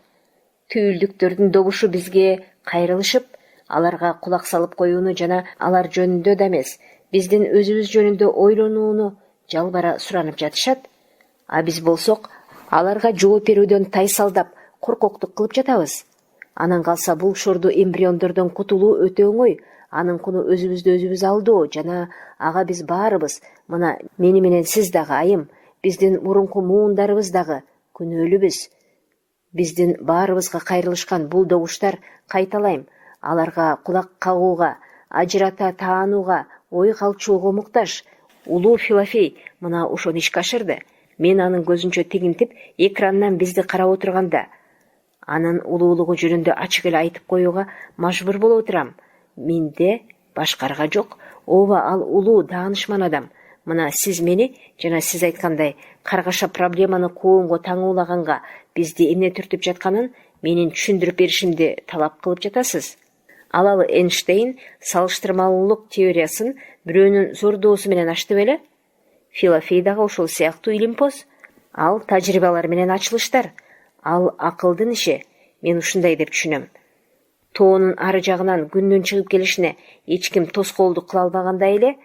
Түйүлдүктөрдүн добушу бизге кайрылышып, аларга кулак салып коюуну жана алар жөнүндө да эмес, биздин өзүбүз жөнүндө ойлонууну жалбара суранып жатышат. А биз болсок, аларга жооп берүүдөн тайсалдап, коркоктук кылып жатабыз. Анан калса бул шорду эмбриондордон кутулуу өтө оңой. Анын куну өзүбүздү өзүбүз алдоо жана ага биз баарыбыз, мына мени менен сиз дагы айым, биздин мурунку муундарыбыз дагы күнөөлүүбүз. Биздин баарыбызга кайрылышкан бул добуштар, кайталайм, аларга кулак кагууга, ажырата таанууга, ой калчууга муктаж. Улуу Филофей мына ошону ишке ашырды. Мен анын көзүнчө тигинтип, экрандан бизди карап отурганда, анын улуулугу жөнүндө ачык эле айтып коюуга мажбур болуп отурам. Менде башкарга жок. Ооба, ал улуу даанышман адам. Мына сиз мени жана сиз айткандай каргаша проблеманы коомго таңуулаганга бизди эмне түртүп жатканын менин түшүндүрүп беришимди талап кылып жатасыз. Алалы Эйнштейн салыштырмалуулук теориясын бирөөнүн зор доосу менен ачты беле? Филофей дагы ошол сыяктуу илимпоз. Ал тажрыйбалар менен ачылыштар. Ал акылдын иши. Мен ушундай деп түшүнөм. Тоонун ары жагынан күндүн чыгып келишине эч ким тоскоолдук кыла албагандай эле,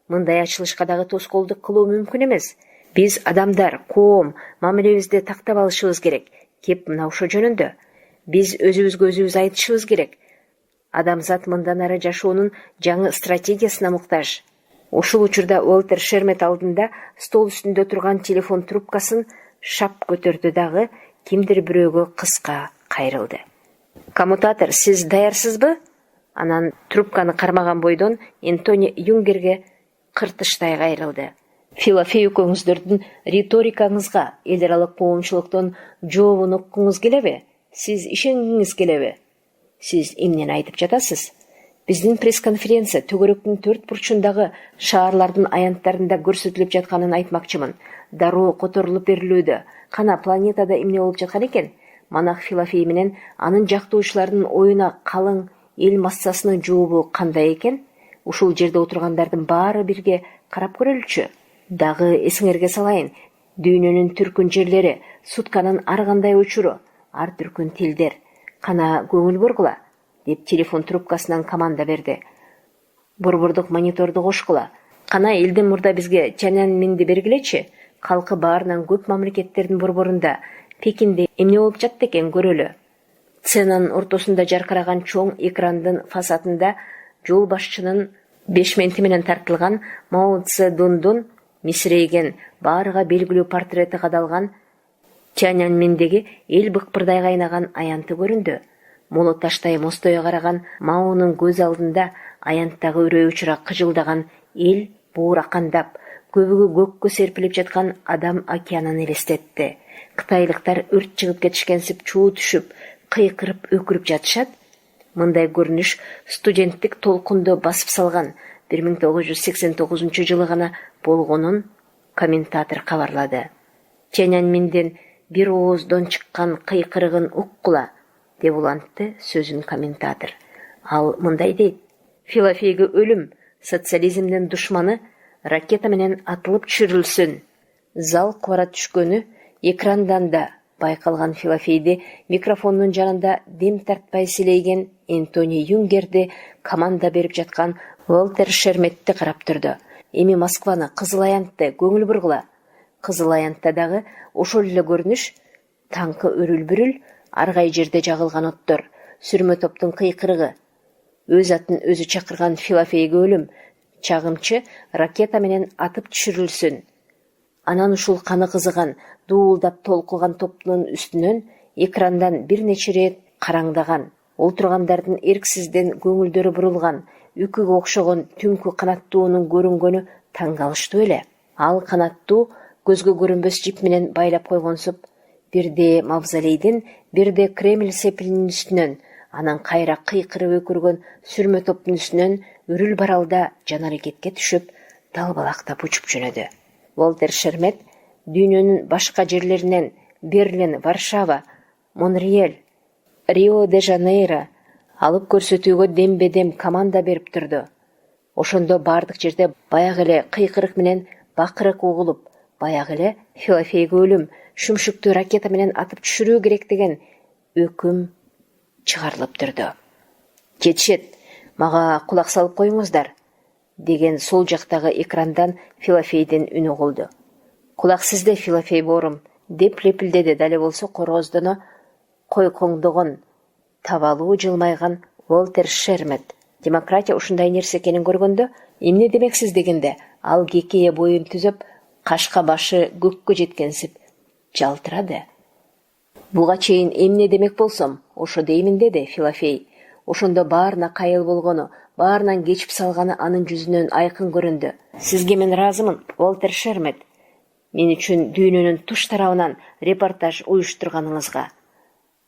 мындай ачылышка дагы тоскоолдук кылуу мүмкүн эмес. Биз адамдар, коом, мамилебизди тактап алышыбыз керек. Кеп мына ошо жөнүндө. Биз өзүбүзгө өзүбүз айтышыбыз керек. Адамзат мындан ары жашоонун жаңы стратегиясына муктаж. Ушул учурда Уолтер Шермет алдында стол үстүндө турган телефон трубкасын шап көтөрдү дагы кимдир бирөөгө кыска кайрылды. Коммутатор, сиз даярсызбы? Анан трубканы кармаган бойдон Энтони Юнгерге кыртыштай кайрылды. Филофей экөөңүздөрдүн риторикаңызга эл аралык коомчулуктун жообун уккуңуз келеби? Сиз ишенгиңиз келеби? Сиз эмнени айтып жатасыз? Биздин пресс-конференция төгөрөктүн төрт бурчундагы шаарлардын аянттарында көрсөтүлүп жатканын айтмакчымын. Дароо которулуп берилүүдө. Кана планетада эмне болуп жаткан экен? Монах Филофей менен анын жактоочуларынын оюна калың эл массасынын жообу кандай экен? Ушул жерде отургандардын баары бирге карап көрөлүчү. Дагы эсиңерге салайын, дүйнөнүн түркүн жерлери, сутканын ар кандай учуру, ар түркүн тилдер. Кана көңүл бургула, деп телефон трубкасынан команда берди. Борбордук мониторду кошкула. Кана элдин мурда бизге Тяньаньменди бергилечи. Калкы баарынан көп мамлекеттердин борборунда, Пекинде эмне болуп жатты экен көрөлү. Сценанын ортосунда жаркыраган чоң экрандын фасадында жол башчынын бешменти менен тартылган Мао Цзэдундун мисирейген, баарыга белгилүү портрети кадалган Тяньаньмендеги эл быкпырдай кайнаган аянты көрүндү. Моло таштай мостое караган Маонун көз алдында аянттагы үрөй учура кыжылдаган эл бууракандап, көбүгү көккө серпилип жаткан адам океанын элестетти. Кытайлыктар өрт чыгып кетишкенсип чуу түшүп, кыйкырып өкүрүп жатышат. Мындай көрүнүш студенттик толкунду басып салган 1989 жылы гана болгонун комментатор кабарлады. Тяньаньменден бир ооздон чыккан кыйкырыгын уккула, деп улантты сөзүн комментатор. Ал мындай дейт: Филофейге өлүм, социализмдин душманы ракета менен атылып түшүрүлсүн. Зал кубара түшкөнү экрандан да байкалган Филофейди микрофондун жанында дем тартпай силейген Энтони Юнгерди команда берип жаткан Уолтер Шерметти карап турду. Эми Москваны, Кызыл Аянтты көңүл бургула. Кызыл Аянтта дагы ошол эле көрүнүш, таңкы өрүл-бүрүл, аргай жерде жагылган оттор, сүрмө топтун кыйкырыгы, өз атын өзү чакырган Филофейге өлүм, чагымчы ракета менен атып түшүрүлсүн. Анан ушул каны кызыган, дуулдап толкуган топтун үстүнөн экрандан бир нече рет караңдаган, олтургандардын эрксизден көңүлдөрү бурулган, үкүгө окшогон түнкү канаттуунун көрүнгөнү таң калыштуу эле. Ал канаттуу көзгө көрүнбөс жип менен байлап койгонсуп, бирде мавзолейдин, бирде Кремль сепилинин үстүнөн, анан кайра кыйкырып өкүргөн сүрмө топтун үстүнөн үрүл баралда жан аракетке түшүп, далбалактап учуп жөнөдү. Уолтер Шермет дүйнөнүн башка жерлеринен Берлин, Варшава, Монреаль, Рио-де-Жанейро алып көрсөтүүгө дембе-дем команда берип турду. Ошондо бардык жерде баягы эле кыйкырык менен бакырык угулуп, баягы эле Филофейге өлүм, шүмшүктүү ракета менен атып түшүрүү керек деген өкүм чыгарылып турду. Жетишет, мага кулак салып коюңуздар, деген сол жактагы экрандан Филофейдин үнү угулду. Кулак сизде, Филофей боорум, деп лепилдеди дале болсо корооздоно койкоңдогон, табалуу жылмайган Уолтер Шермет. Демократия ушундай нерсе экенин көргөндө, эмне демексиз дегенде, ал кекее боюн түзөп, кашка башы көккө жеткенсип жалтырады. Буга чейин эмне демек болсом, ошо деймин, деди Филофей. Ошондо баарына кайыл болгону, баарынан кечип салганы анын жүзүнөн айкын көрүндү. Сизге мен ыраазымын, Уолтер Шермет. Мен үчүн дүйнөнүн туш тарабынан репортаж уюштурганыңызга.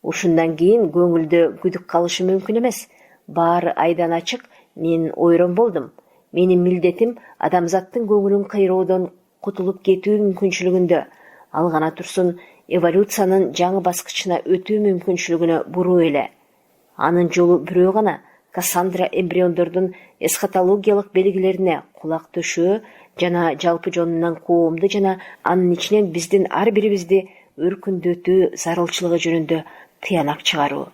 Ушундан кийин көңүлдө күдүк калышы мүмкүн эмес. Баары айдан ачык, мен ойрон болдум. Менин милдетим адамзаттын көңүлүн кыйроодон кутулуп кетүү мүмкүнчүлүгүндө, ал гана турсун эволюциянын жаңы баскычына өтүү мүмкүнчүлүгүнө буруу эле. Анын жолу бирөө гана, Кассандра эмбриондордун эсхатологиялык белгилерине кулак төшөө жана жалпы жонунан коомду жана анын ичинен биздин ар бирибизди өркүндөтүү зарылчылыгы жөнүндө тыянак чыгаруу.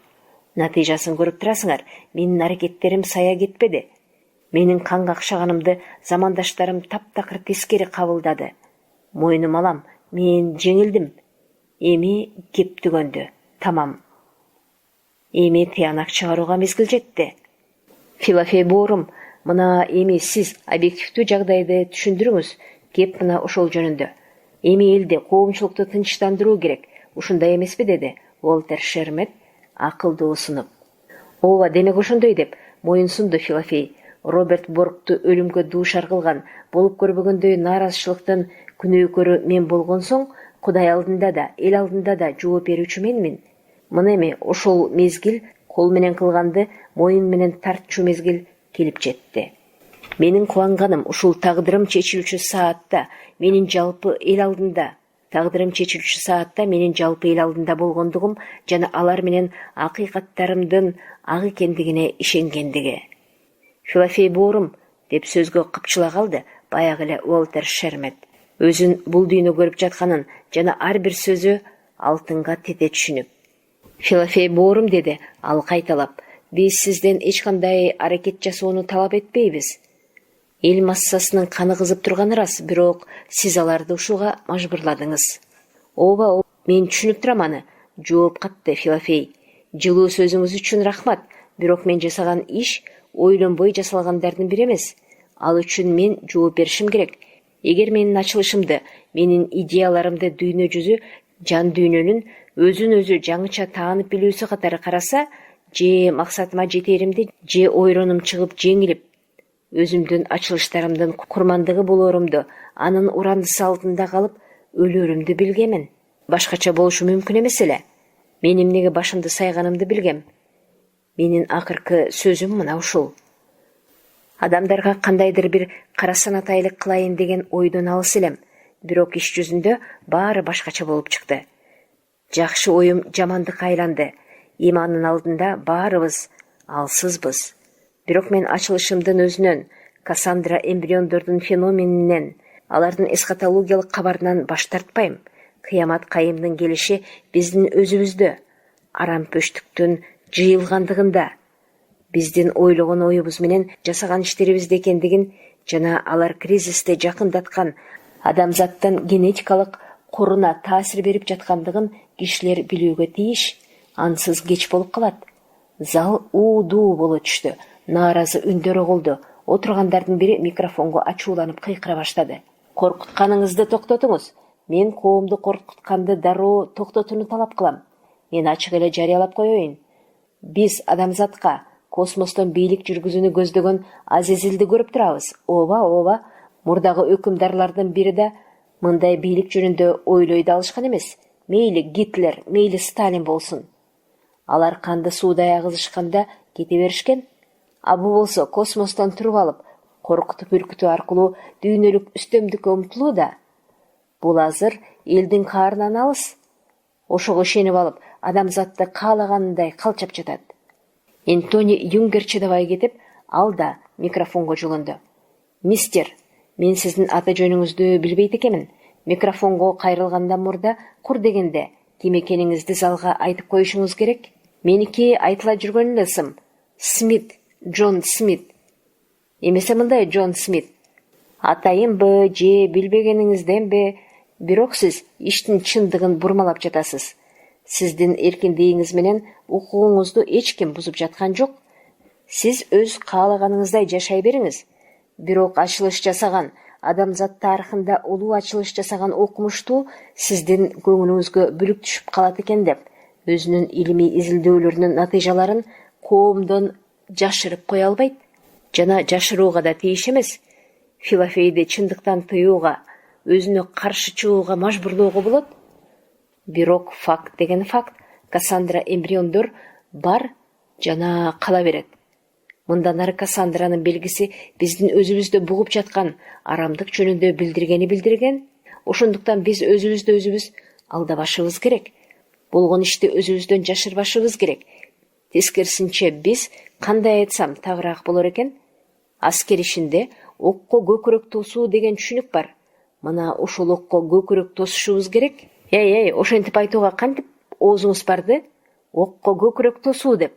Натыйжасын көрүп турасыңар, менин аракеттерим сая кетпеди. Менин кан какшаганымды замандаштарым таптакыр тескери кабылдады. Мойнум алам, мен жеңилдим. Эми кеп түгөндү. Тамам. Эми тыянак чыгарууга мезгил жетти. Филофей боорум, мына эми сиз объективдүү жагдайды түшүндүрүңүз, кеп мына ошол жөнүндө. Эми элди, коомчулукту тынчтандыруу керек. Ушундай эмеспи, деди Уолтер Шермет акылдуу сунуп. Ооба, демек ошондой, деп моюн сунду Филофей. Роберт Боркту өлүмгө дуушар кылган, болуп көрбөгөндөй нааразычылыктын күнөөкөрү мен болгон соң, Кудай алдында да, эл алдында да жооп берүүчү менмин. Мына эми ошол мезгил, кол менен кылганды моюн менен тартчу мезгил келип жетти. Менин кубанганым ушул тагдырым чечилүүчү саатта менин жалпы эл алдында, болгондугум жана алар менен акыйкаттарымдын ак экендигине ишенгендиги. Филофей боорум, деп сөзгө кыпчыла калды баягы эле Уолтер Шермет. Өзүн бул дүйнө көрүп жатканын жана ар бир сөзү алтынга тете түшүнүп. Филофей боорум, деди ал кайталап, биз сизден эч кандай аракет жасоону талап этпейбиз. Эл массасынын каны кызып турганы рас, бирок сиз аларды ушуга мажбурладыңыз. Ооба, мен түшүнүп турам аны, жооп катты Филофей. Жылуу сөзүңүз үчүн рахмат. Бирок мен жасаган иш ойлонбой жасалгандардын бири эмес. Ал үчүн мен жооп беришим керек. Эгер менин ачылышымды, менин идеяларымды дүйнө жүзү жан дүйнөнүн өзүн өзү жаңыча таанып билүүсү катары караса, же максатыма жетеримди, же ойронум чыгып жеңилип, өзүмдүн ачылыштарымдын курмандыгы болорумду, анын урандысы алдында калып өлөрүмдү билгемин. Башкача болушу мүмкүн эмес эле. Мен эмнеге башымды сайганымды билгем. Менин акыркы сөзүм мына ушул. Адамдарга кандайдыр бир карасанатайлык кылайын деген ойдон алыс элем. Бирок иш жүзүндө баары башкача болуп чыкты. Жакшы оюм жамандыкка айланды. Имандын алдында баарыбыз алсызбыз. Бирок мен ачылышымдын өзүнөн, Кассандра эмбриондордун феноменинен, алардын эсхатологиялык кабарынан баш тартпайм. Кыямат кайымдын келиши биздин өзүбүздө, арампөштүктүн жыйылгандыгында, биздин ойлогон оюбуз менен жасаган иштерибизде экендигин жана алар кризисти жакындаткан адамзаттын генетикалык коруна таасир берип жаткандыгын кишилер билүүгө тийиш. Ансыз кеч болуп калат. Зал уу-дуу боло түштү. Нааразы үндөр угулду. Отургандардын бири микрофонго ачууланып кыйкыра баштады. Коркутканыңызды токтотуңуз. Мен коомду коркутканды дароо токтотууну талап кылам. Мен ачык эле жарыялап коеюн. Биз адамзатка космостон бийлик жүргүзүүнү көздөгөн Азизилди көрүп турабыз. Ооба. Мурдагы өкүмдарлардын бири да мындай бийлик жөнүндө ойлой да алышкан эмес. Мейли Гитлер, мейли Сталин болсун. Алар канды суудай агызышканда кете беришкен. Абы болсо космостон туруп алып, коркутуп үркүтүү аркылуу дүйнөлүк үстөмдүккө умтулууда. Бул азыр элдин каарынан алыс. Ошого ишенип алып, адамзатты каалагандай калчап жатат. Энтони Юнгер чыдабай кетип, ал да микрофонго жолонду. Мистер, мен сиздин ата жөнүңүздү билбейт экенмин. Микрофонго кайрылгандан мурда кур дегенде ким экениңизди залга айтып коюшуңуз керек. Меники айтыла жүргөн эле ысым. Смит, Джон Смит. Эмесе мындай Джон Смит. Атайымбы же билбегениңизденби, бирок сиз иштин чындыгын бурмалап жатасыз. Сиздин эркиндигиңиз менен укугуңузду эч ким бузуп жаткан жок. Сиз өз каалаганыңыздай жашай бериңиз. Бирок ачылыш жасаган, адамзат тарыхында улуу ачылыш жасаган окумуштуу сиздин көңүлүңүзгө бүлүк түшүп калат экен деп, өзүнүн илимий изилдөөлөрүнүн натыйжаларын коомдон жашырып кое албайт. Жана жашырууга да тийиш эмес. Филофейди чындыктан тыюуга, өзүнө каршы чыгууга мажбурлоого болот. Бирок факт деген факт. Кассандра эмбриондор бар жана кала берет. Мындан ары Кассандранын белгиси биздин өзүбүздө бугуп жаткан арамдык жөнүндө билдирген. Ошондуктан биз өзүбүз алдабашыбыз керек. Болгон ишти өзүбүздөн жашырбашыбыз керек. Тескерисинче биз, кандай айтсам тагыраак болор экен, аскер ишинде окко көкүрөк тосуу деген түшүнүк бар. Мына ошол окко көкүрөк тосушубуз керек. Ошентип айтууга кантип оозуңуз барды? Окко көкүрөк тосуу деп.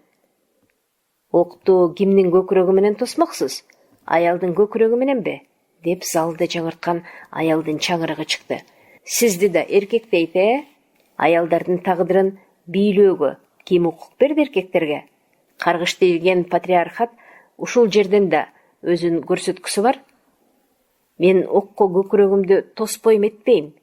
Окту кимдин көкүрөгү менен тосмоксуз? Аялдын көкүрөгү мененби? Деп залды жаңырткан аялдын чаңырыгы чыкты. Сизди да эркек дейт, Аялдардын тагдырын бийлөөгө ким укук берди эркектерге? Каргыш деген патриархат ушул жерден да өзүн көрсөткүсү бар. Мен окко көкүрөгүмдү тоспойм этпейм.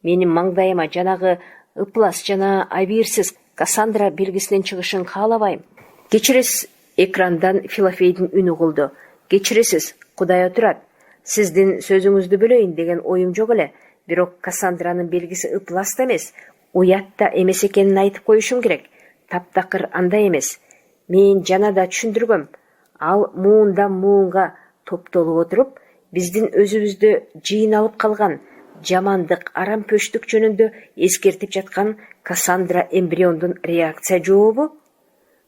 Менин маңдайыма жанагы ыплас жана абийирсиз Кассандра белгисинен чыгышын каалабайм. Кечиресиз, экрандан Филофейдин үнү угулду. Кечиресиз, Кудай отурат. Сиздин сөзүңүздү бөлөйүн деген оюм жок эле. Бирок Кассандранын белгиси ыплас да эмес, уят да эмес экенин айтып коюшум керек. Таптакыр андай эмес. Мен жана да түшүндүргөм. Ал муундан муунга топтолуп отуруп, биздин өзүбүздө жыйналып калган жамандык, арампөштүк жөнүндө эскертип жаткан Кассандра эмбриондун реакция жообу.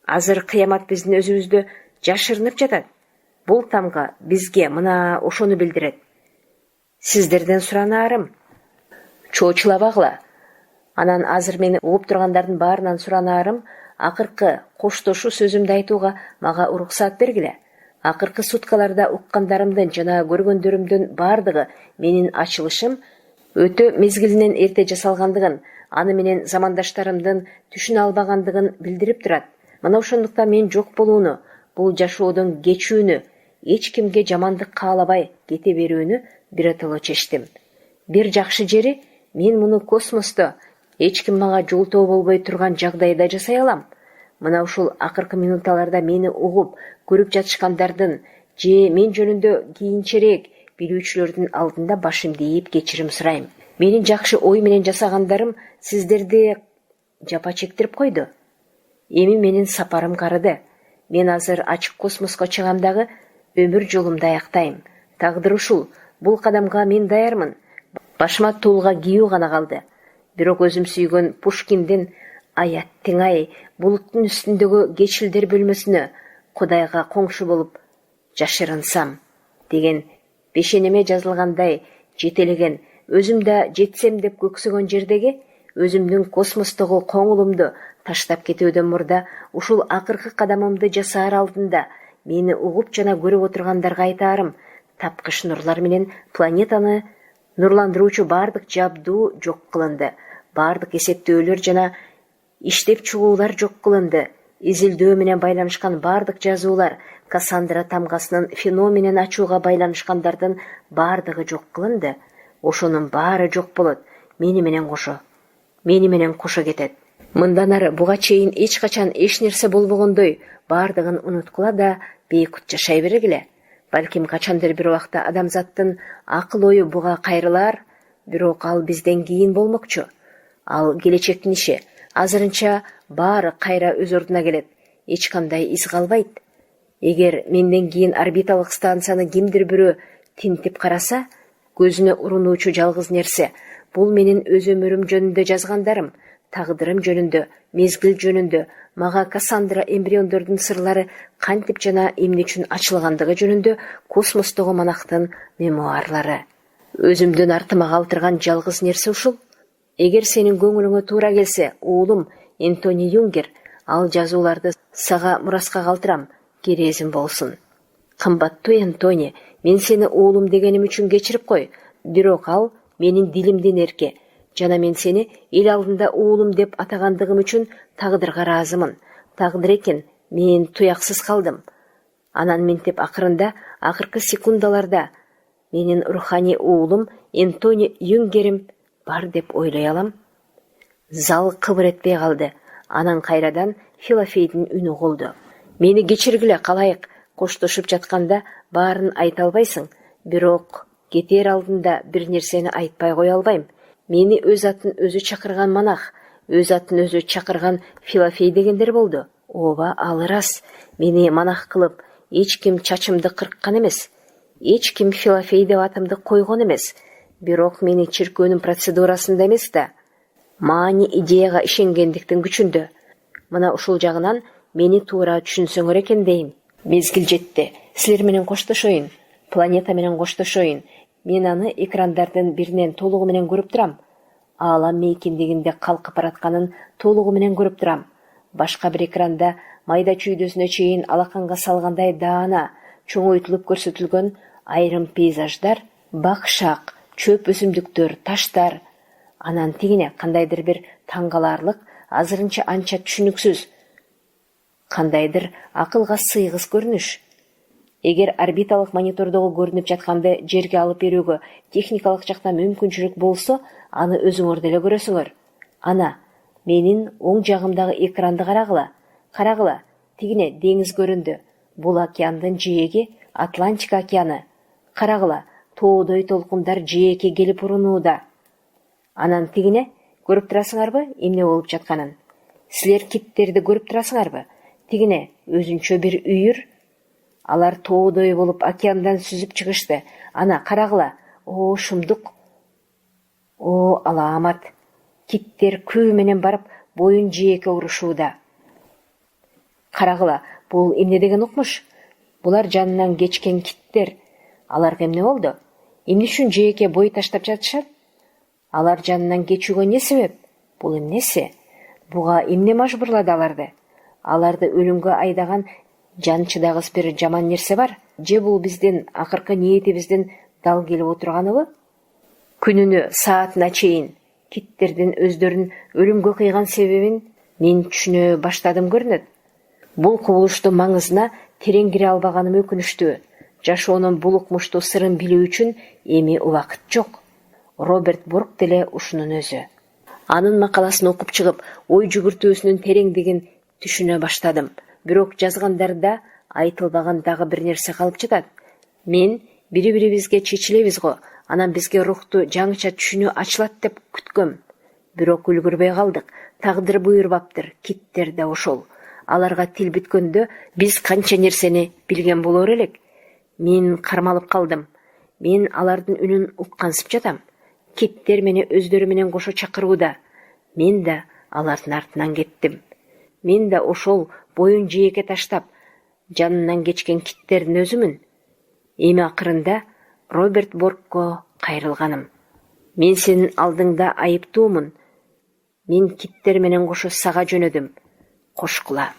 Азыр кыямат биздин өзүбүздө жашырынып жатат. Бул тамга бизге мына ошону билдирет. Сиздерден суранаарым, чоочулабагыла. Анан азыр мени угуп тургандардын баарынан суранаарым, акыркы коштошуу сөзүмдү айтууга мага уруксаат бергиле. Акыркы суткаларда уккандарымдын жана көргөндөрүмдүн бардыгы менин ачылышым өтө мезгилинен эрте жасалгандыгын, аны менен замандаштарымдын түшүнө албагандыгын билдирип турат. Мына ошондуктан мен жок болууну, бул жашоодон кечүүнү, эч кимге жамандык каалабай кете берүүнү биротоло чечтим. Бир жакшы жери, мен муну космосто эч ким мага жолтоо болбой турган жагдайда жасай алам. Мына ушул акыркы минуталарда мени угуп, көрүп жатышкандардын же мен жөнүндө кийинчерээк билүүчүлөрдүн алдында башымды ийип кечирим сурайм. Менин жакшы ой менен жасагандарым сиздерди жапа чектирип койду. Эми менин сапарым карыды. Мен азыр ачык космоско чыгам дагы өмүр жолумду аяктайм. Тагдыр ушул. Бул кадамга мен даярмын. Башыма туулга кийүү гана калды. Бирок өзүм сүйгөн Пушкиндин «Ай аттиң-ай, булуттун үстүндөгү кечилдер бөлмөсүнө Кудайга коңшу болуп жашырынсам» деген бешенеме жазылгандай жетелеген, өзүм да жетсем деп көксөгөн жердеги өзүмдүн космостогу коңулумду таштап кетүүдөн мурда ушул акыркы кадамымды жасаар алдында мени угуп жана көрүп отургандарга айтаарым: тапкыч нурлар менен планетаны нурландыруучу бардык жабдуу жок кылынды. Бардык эсептөөлөр жана иштеп чыгуулар жок кылынды. Изилдөө менен байланышкан бардык жазуулар, Кассандра тамгасынын феноменин ачууга байланышкандардын бардыгы жок кылынды. Ошонун баары жок болот. Мени менен кошо кетет. Мындан ары буга чейин эч качан эч нерсе болбогондой бардыгын унуткула да бейкут жашай бергиле. Балким качандыр бир убакта адамзаттын акыл ою буга кайрылар, бирок ал бизден кийин болмокчу. Ал келечектин иши. Азырынча баары кайра өз ордуна келет. Эч кандай из калбайт. Эгер менден кийин орбиталык станцияны кимдир бирөө тинтип караса, көзүнө урунуучу жалгыз нерсе бул менин өз өмүрүм жөнүндө жазгандарым, тагдырым жөнүндө, мезгил жөнүндө, мага Кассандра эмбриондордун сырлары кантип жана эмне үчүн ачылгандыгы жөнүндө космостогу монахтын мемуарлары. Өзүмдүн артыма калтырган жалгыз нерсе ушул. Эгер сенин көңүлүңө туура келсе, уулум Энтони Юнгер, ал жазууларды сага мураска калтырам, керезим болсун. Кымбаттуу Энтони, мен сени уулум дегеним үчүн кечирип кой, бирок ал менин дилимдин эрки, жана мен сени эл алдында уулум деп атагандыгым үчүн тагдырга ыраазымын. Тагдыр экен, мен туяксыз калдым. Анан ментип акырында, акыркы секундаларда менин руханий уулум Энтони Юнгерим бар деп ойлой алам. Зал кыбыр этпей калды. Анан кайрадан Филофейдин үнү колду. Мени кечиргиле, калайык. Коштошуп жатканда баарын айта албайсың, бирок кетер алдында бир нерсени айтпай кое албайм. Мени өз атын өзү чакырган монах, өз атын өзү чакырган Филофей дегендер болду. Ооба, ал рас. Мени монах кылып эч ким чачымды кырккан эмес. Эч ким Филофей деп атымды койгон эмес. Бирок мени чиркөөнүн процедурасында эмес да, маани идеяга ишенгендиктин күчүндө. Мына ушул жагынан мени туура түшүнсөңөр экен дейм. Мезгил жетти. Силер менен коштошоюн. Планета менен коштошоюн. Мен аны экрандардын биринен толугу менен көрүп турам. Аалам мейкиндигинде калкып баратканын толугу менен көрүп турам. Башка бир экранда майда чүйдөсүнө чейин алаканга салгандай даана, чоңойтулуп көрсөтүлгөн айрым пейзаждар, бак-шак, чөп өсүмдүктөр, таштар. Анан тигине кандайдыр бир таң каларлык, азырынча анча түшүнүксүз, кандайдыр акылга сыйгыс көрүнүш. Эгер орбиталык монитордогу көрүнүп жатканды жерге алып берүүгө техникалык жактан мүмкүнчүлүк болсо, аны өзүңөр деле көрөсүңөр. Ана, менин оң жагымдагы экранды карагыла, тигине деңиз көрүндү. Бул океандын жээги Атлантика океаны. Карагыла, тоодой толкундар жээкке келип урунууда. Анан тигине көрүп турасыңарбы эмне болуп жатканын? Силер киттерди көрүп турасыңарбы? Тигине өзүнчө бир үйүр. Алар тоодой болуп океандан сүзүп чыгышты. Ана, карагыла. О, шумдук. О, аламат. Киттер күү менен барып боюн жээкке урушууда. Карагыла, бул эмне деген укмуш? Булар жанынан кечкен киттер. Аларга эмне болду? Эмне үчүн жээкке бой таштап жатышат? Алар жанынан кечүүгө эмне себеп? Бул эмнеси? Буга эмне мажбурлады аларды? Аларды өлүмгө айдаган жан чыдагыс бир жаман нерсе бар? Же бул биздин акыркы ниетибиздин дал келип отурганыбы? Күнүнө, саатына чейин Киттердин өздөрүн өлүмгө кыйган себебин мен түшүнө баштадым көрүнөт. Бул кубулуштун маңызына терең кире албаганым өкүнүчтүү. Жашоонун бул укмуштуу сырын билүү үчүн эми убакыт жок. Роберт Борк деле ушунун өзү. Анын макаласын окуп чыгып, ой жүгүртүүсүнүн тереңдигин түшүнө баштадым. Бирок жазгандарда айтылбаган дагы бир нерсе калып жатат. Мен бири-бирибизге чечилебиз го, анан бизге рухту жаңыча түшүнүү ачылат деп күткөм. Бирок үлгүрбөй калдык. Тагдыр буйрбаптыр, киттер да ошол. Аларга тил бүткөндө биз канча нерсени билген болор элек. Мен кармалып калдым. Мен алардын үнүн уккансып жатам. Киттер мени өздөрү менен кошо чакырууда. Мен да алардын артынан кеттим. Мен да ошол боюн жээкке таштап, жанынан кечкен киттердин өзүмүн. Эми акырында Роберт Боркко кайрылганым. Мен сенин алдыңда айыптуумун. Мен киттер менен кошо сага жөнөдүм. Кошкула.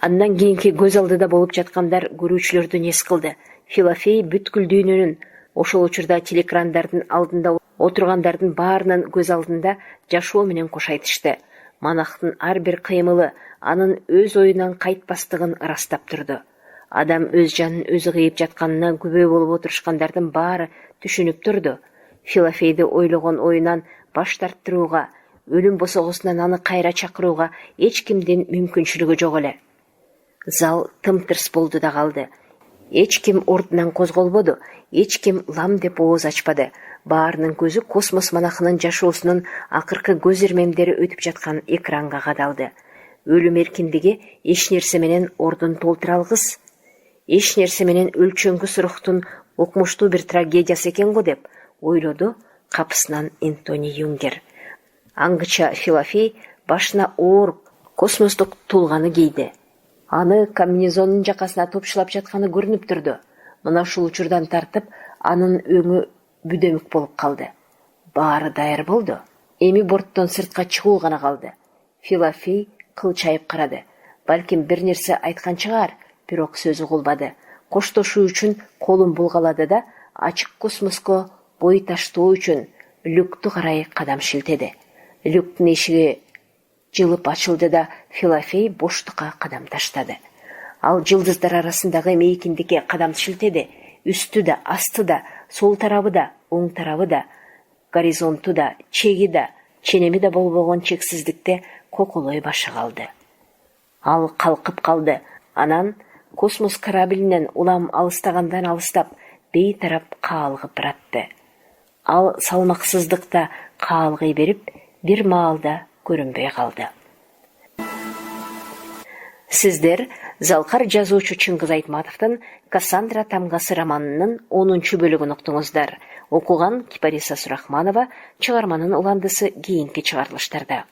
Андан кийинки көз алдыда болуп жаткандар көрүүчүлөрдүн эс кылды. Филофей бүткүл дүйнөнүн, ошол учурда телекрандардын алдында отургандардын баарынын көз алдында жашоо менен кош айтышты. Манахтын ар бир кыймылы анын өз оюнан кайтпастыгын ырастап турду. Адам өз жанын өзү кыйып жатканына күбө болуп отурушкандардын баары түшүнүп турду. Филофейди ойлогон оюнан баш тарттырууга, өлүм босогосунан аны кайра чакырууга эч кимдин мүмкүнчүлүгү жок эле. Зал тымтырс болду да калды. Эч ким ордунан козголбоду, эч ким лам деп ооз ачпады. Баарынын көзү космос монахынын жашоосунун акыркы көз ирмемдери өтүп жаткан экранга кадалды. Өлүм эркиндиги эч нерсе менен ордун толтура алгыс. Эч нерсе менен өлчөңкүс рухтун укмуштуу бир трагедиясы экен го деп ойлоду капысынан Энтони Юнгер. Аңгыча Филофей башына оор космостук тулганы кийди. Аны комбинезонунун жакасына топшулап жатканы көрүнүп турду. Мына ушул учурдан тартып, анын өңү бүдөмүк болуп калды. Баары даяр болду. Эми борттон сыртка чыгуу гана калды. Филофей кылчайып карады. Балким бир нерсе айткан чыгар, бирок сөзү кулбады. Коштошуу үчүн колун булгалады да, ачык космоско бой таштоо үчүн люкту карай кадам шилтеди. Люктун эшиги жылып ачылды да, Филофей боштукка кадам таштады. Ал жылдыздар арасындагы мейкиндикке кадам шилтеди. Үстү да, асты да, сол тарабы да, оң тарабы да, горизонту да, чеги да, ченеми да болбогон чексиздикте коколой башы калды. Ал калкып калды. Анан космос кораблинен улам алыстагандан алыстап, бейтарап каалгып баратты. Ал салмаксыздыкта каалгый берип, бир маалда көрүнбөй калды. Сиздер залкар жазуучу Чыңгыз Айтматовдун Кассандра тамгасы романынын 10 бөлүгүн уктуңуздар. Окуган Кипариса Сурахманова, чыгарманын уландысы кийинки чыгарылыштарда.